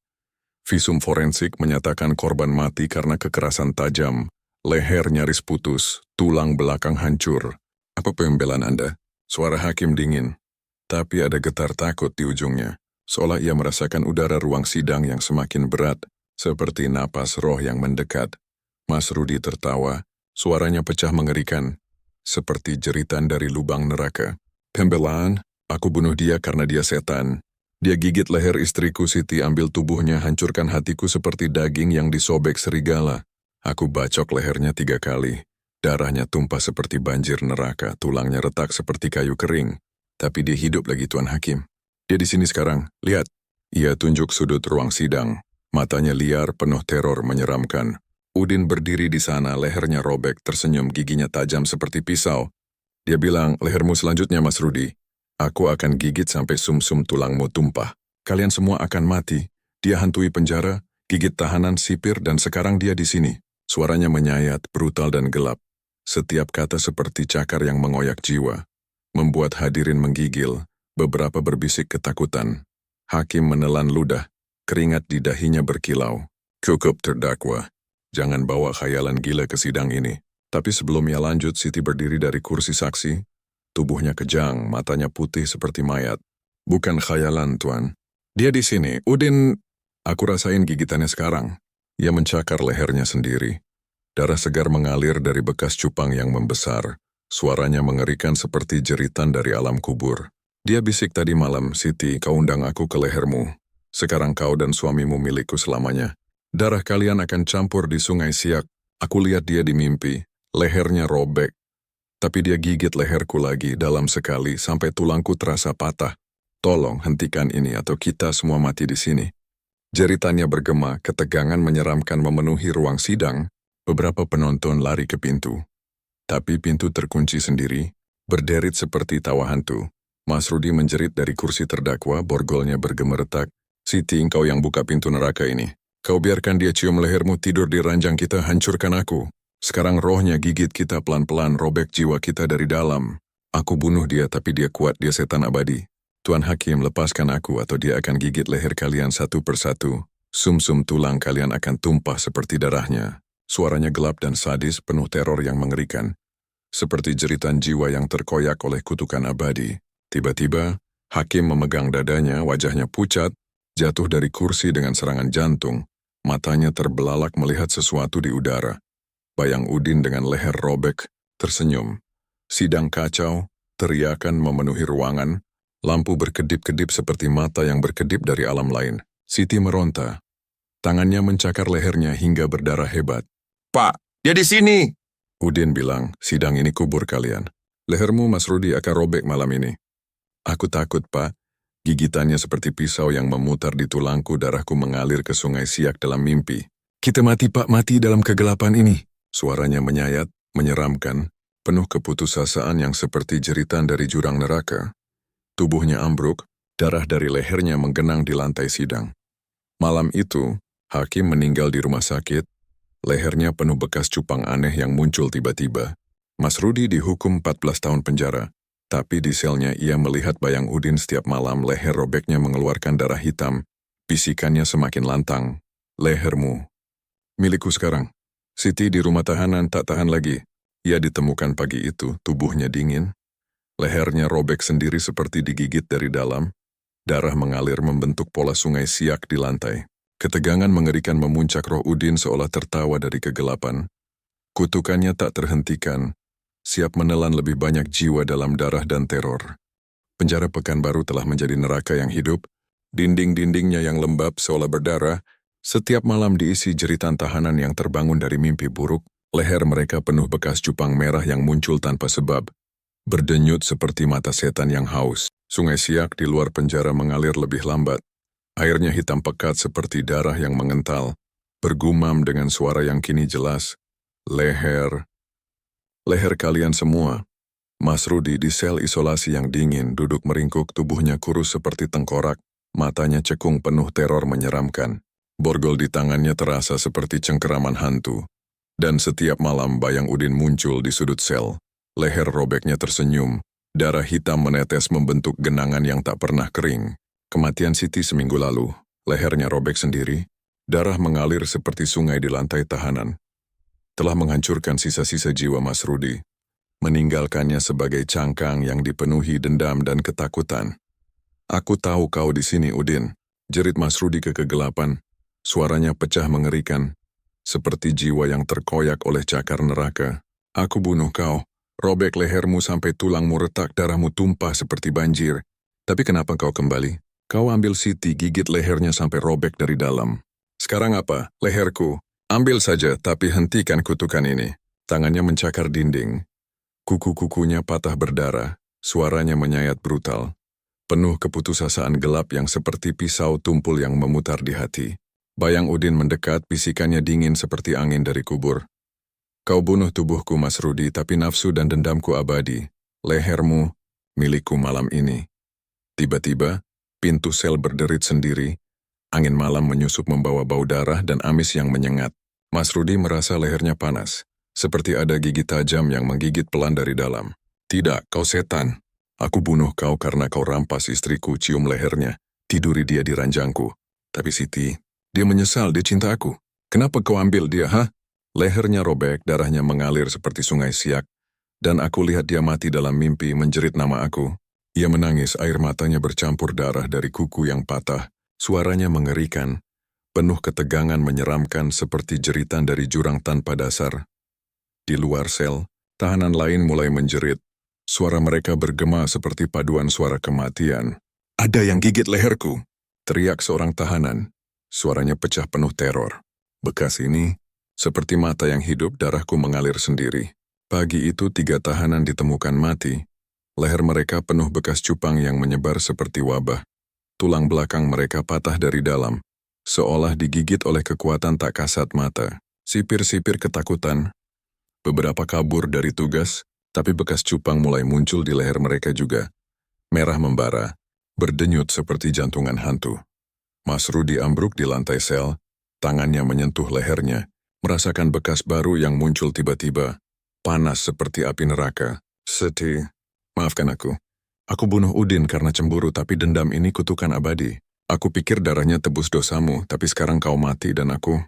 Visum forensik menyatakan korban mati karena kekerasan tajam, leher nyaris putus, tulang belakang hancur. Apa pembelaan Anda? Suara hakim dingin, tapi ada getar takut di ujungnya, seolah ia merasakan udara ruang sidang yang semakin berat, seperti napas roh yang mendekat. Mas Rudi tertawa, suaranya pecah mengerikan, seperti jeritan dari lubang neraka. Pembelaan, aku bunuh dia karena dia setan. Dia gigit leher istriku Siti, ambil tubuhnya, hancurkan hatiku seperti daging yang disobek serigala. Aku bacok lehernya 3 kali. Darahnya tumpah seperti banjir neraka, tulangnya retak seperti kayu kering. Tapi dia hidup lagi, Tuan Hakim. Dia di sini sekarang, lihat. Ia tunjuk sudut ruang sidang. Matanya liar, penuh teror menyeramkan. Udin berdiri di sana, lehernya robek, tersenyum, giginya tajam seperti pisau. Dia bilang, lehermu selanjutnya Mas Rudi. Aku akan gigit sampai sumsum tulangmu tumpah. Kalian semua akan mati. Dia hantui penjara, gigit tahanan sipir, dan sekarang dia di sini. Suaranya menyayat, brutal dan gelap. Setiap kata seperti cakar yang mengoyak jiwa. Membuat hadirin menggigil, beberapa berbisik ketakutan. Hakim menelan ludah, keringat di dahinya berkilau. Cukup terdakwa. Jangan bawa khayalan gila ke sidang ini. Tapi sebelum ia lanjut, Siti berdiri dari kursi saksi. Tubuhnya kejang, matanya putih seperti mayat. Bukan khayalan, Tuan. Dia di sini, Udin. Aku rasain gigitannya sekarang. Ia mencakar lehernya sendiri. Darah segar mengalir dari bekas cupang yang membesar. Suaranya mengerikan seperti jeritan dari alam kubur. Dia bisik tadi malam, Siti, kau undang aku ke lehermu. Sekarang kau dan suamimu milikku selamanya. Darah kalian akan campur di Sungai Siak. Aku lihat dia di mimpi. Lehernya robek, tapi dia gigit leherku lagi dalam sekali sampai tulangku terasa patah. Tolong hentikan ini atau kita semua mati di sini. Jeritannya bergema, ketegangan menyeramkan memenuhi ruang sidang. Beberapa penonton lari ke pintu. Tapi pintu terkunci sendiri, berderit seperti tawa hantu. Mas Rudi menjerit dari kursi terdakwa, borgolnya bergemeretak. Siti, engkau yang buka pintu neraka ini. Kau biarkan dia cium lehermu, tidur di ranjang kita, hancurkan aku. Sekarang rohnya gigit kita pelan-pelan, robek jiwa kita dari dalam. Aku bunuh dia, tapi dia kuat, dia setan abadi. Tuan Hakim, lepaskan aku atau dia akan gigit leher kalian satu persatu. Sumsum tulang kalian akan tumpah seperti darahnya. Suaranya gelap dan sadis, penuh teror yang mengerikan. Seperti jeritan jiwa yang terkoyak oleh kutukan abadi. Tiba-tiba, Hakim memegang dadanya, wajahnya pucat, jatuh dari kursi dengan serangan jantung. Matanya terbelalak melihat sesuatu di udara. Bayang Udin dengan leher robek, tersenyum. Sidang kacau, teriakan memenuhi ruangan, lampu berkedip-kedip seperti mata yang berkedip dari alam lain. Siti meronta. Tangannya mencakar lehernya hingga berdarah hebat. Pak, dia di sini! Udin bilang, sidang ini kubur kalian. Lehermu Mas Rudi akan robek malam ini. Aku takut, Pak. Gigitannya seperti pisau yang memutar di tulangku, darahku mengalir ke Sungai Siak dalam mimpi. Kita mati, Pak, mati dalam kegelapan ini. Suaranya menyayat, menyeramkan, penuh keputusasaan yang seperti jeritan dari jurang neraka. Tubuhnya ambruk, darah dari lehernya menggenang di lantai sidang. Malam itu, Hakim meninggal di rumah sakit, lehernya penuh bekas cupang aneh yang muncul tiba-tiba. Mas Rudi dihukum 14 tahun penjara, tapi di selnya ia melihat bayang Udin setiap malam, leher robeknya mengeluarkan darah hitam, bisikannya semakin lantang. Lehermu, milikku sekarang. Siti di rumah tahanan tak tahan lagi. Ia ditemukan pagi itu, tubuhnya dingin. Lehernya robek sendiri seperti digigit dari dalam. Darah mengalir membentuk pola Sungai Siak di lantai. Ketegangan mengerikan memuncak, roh Udin seolah tertawa dari kegelapan. Kutukannya tak terhentikan, siap menelan lebih banyak jiwa dalam darah dan teror. Penjara Pekanbaru telah menjadi neraka yang hidup. Dinding-dindingnya yang lembab seolah berdarah. Setiap malam diisi jeritan tahanan yang terbangun dari mimpi buruk, leher mereka penuh bekas cupang merah yang muncul tanpa sebab, berdenyut seperti mata setan yang haus. Sungai Siak di luar penjara mengalir lebih lambat. Airnya hitam pekat seperti darah yang mengental, bergumam dengan suara yang kini jelas. Leher kalian semua. Mas Rudi di sel isolasi yang dingin, duduk meringkuk, tubuhnya kurus seperti tengkorak, matanya cekung penuh teror menyeramkan. Borgol di tangannya terasa seperti cengkeraman hantu. Dan setiap malam bayang Udin muncul di sudut sel. Leher robeknya tersenyum, darah hitam menetes membentuk genangan yang tak pernah kering. Kematian Siti seminggu lalu, lehernya robek sendiri, darah mengalir seperti sungai di lantai tahanan. Telah menghancurkan sisa-sisa jiwa Mas Rudi, meninggalkannya sebagai cangkang yang dipenuhi dendam dan ketakutan. "Aku tahu kau di sini, Udin," jerit Mas Rudi ke kegelapan. Suaranya pecah mengerikan, seperti jiwa yang terkoyak oleh cakar neraka. "Aku bunuh kau, robek lehermu sampai tulangmu retak, darahmu tumpah seperti banjir. Tapi kenapa kau kembali? Kau ambil Siti, gigit lehernya sampai robek dari dalam. Sekarang apa? Leherku. Ambil saja, tapi hentikan kutukan ini." Tangannya mencakar dinding. Kuku-kukunya patah berdarah, suaranya menyayat brutal. Penuh keputusasaan gelap yang seperti pisau tumpul yang memutar di hati. Bayang Udin mendekat, bisikannya dingin seperti angin dari kubur. "Kau bunuh tubuhku, Mas Rudi, tapi nafsu dan dendamku abadi. Lehermu, milikku malam ini." Tiba-tiba, pintu sel berderit sendiri. Angin malam menyusup membawa bau darah dan amis yang menyengat. Mas Rudi merasa lehernya panas, seperti ada gigi tajam yang menggigit pelan dari dalam. "Tidak, kau setan. Aku bunuh kau karena kau rampas istriku." Cium lehernya, tiduri dia di ranjangku. "Tapi Siti, dia menyesal, dia cinta aku. Kenapa kau ambil dia, ha?" Lehernya robek, darahnya mengalir seperti sungai Siak, dan aku lihat dia mati dalam mimpi menjerit nama aku. Ia menangis, air matanya bercampur darah dari kuku yang patah. Suaranya mengerikan, penuh ketegangan menyeramkan seperti jeritan dari jurang tanpa dasar. Di luar sel, tahanan lain mulai menjerit. Suara mereka bergema seperti paduan suara kematian. "Ada yang gigit leherku!" teriak seorang tahanan. Suaranya pecah penuh teror. Bekas ini, seperti mata yang hidup, darahku mengalir sendiri. Pagi itu 3 tahanan ditemukan mati. Leher mereka penuh bekas cupang yang menyebar seperti wabah. Tulang belakang mereka patah dari dalam, seolah digigit oleh kekuatan tak kasat mata. Sipir-sipir ketakutan. Beberapa kabur dari tugas, tapi bekas cupang mulai muncul di leher mereka juga. Merah membara, berdenyut seperti jantungan hantu. Mas Rudi ambruk di lantai sel, tangannya menyentuh lehernya, merasakan bekas baru yang muncul tiba-tiba, panas seperti api neraka. "Siti, maafkan aku. Aku bunuh Udin karena cemburu, tapi dendam ini kutukan abadi. Aku pikir darahnya tebus dosamu, tapi sekarang kau mati dan aku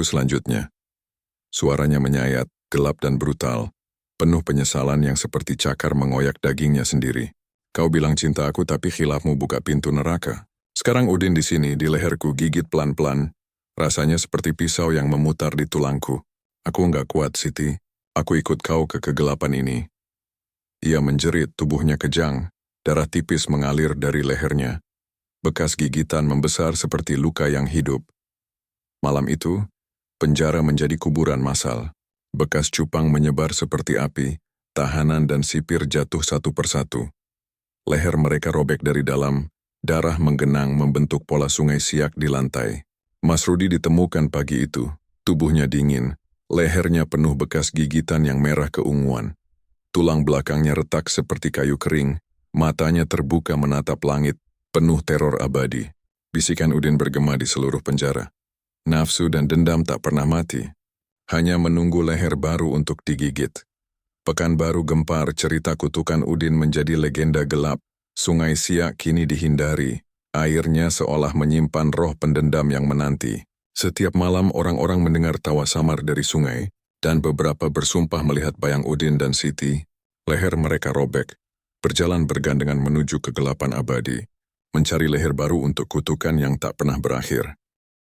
selanjutnya." Suaranya menyayat, gelap dan brutal, penuh penyesalan yang seperti cakar mengoyak dagingnya sendiri. "Kau bilang cinta aku, tapi khilafmu buka pintu neraka. Sekarang Udin di sini, di leherku, gigit pelan-pelan. Rasanya seperti pisau yang memutar di tulangku. Aku enggak kuat, Siti. Aku ikut kau ke kegelapan ini." Ia menjerit, tubuhnya kejang, darah tipis mengalir dari lehernya. Bekas gigitan membesar seperti luka yang hidup. Malam itu, penjara menjadi kuburan massal. Bekas cupang menyebar seperti api, tahanan dan sipir jatuh satu persatu. Leher mereka robek dari dalam, darah menggenang membentuk pola sungai Siak di lantai. Mas Rudi ditemukan pagi itu, tubuhnya dingin, lehernya penuh bekas gigitan yang merah keunguan. Tulang belakangnya retak seperti kayu kering, matanya terbuka menatap langit, penuh teror abadi. Bisikan Udin bergema di seluruh penjara. Nafsu dan dendam tak pernah mati, hanya menunggu leher baru untuk digigit. Pekanbaru gempar, cerita kutukan Udin menjadi legenda gelap. Sungai Siak kini dihindari, airnya seolah menyimpan roh pendendam yang menanti. Setiap malam orang-orang mendengar tawa samar dari sungai, dan beberapa bersumpah melihat bayang Udin dan Siti. Leher mereka robek, berjalan bergandengan menuju kegelapan abadi, mencari leher baru untuk kutukan yang tak pernah berakhir.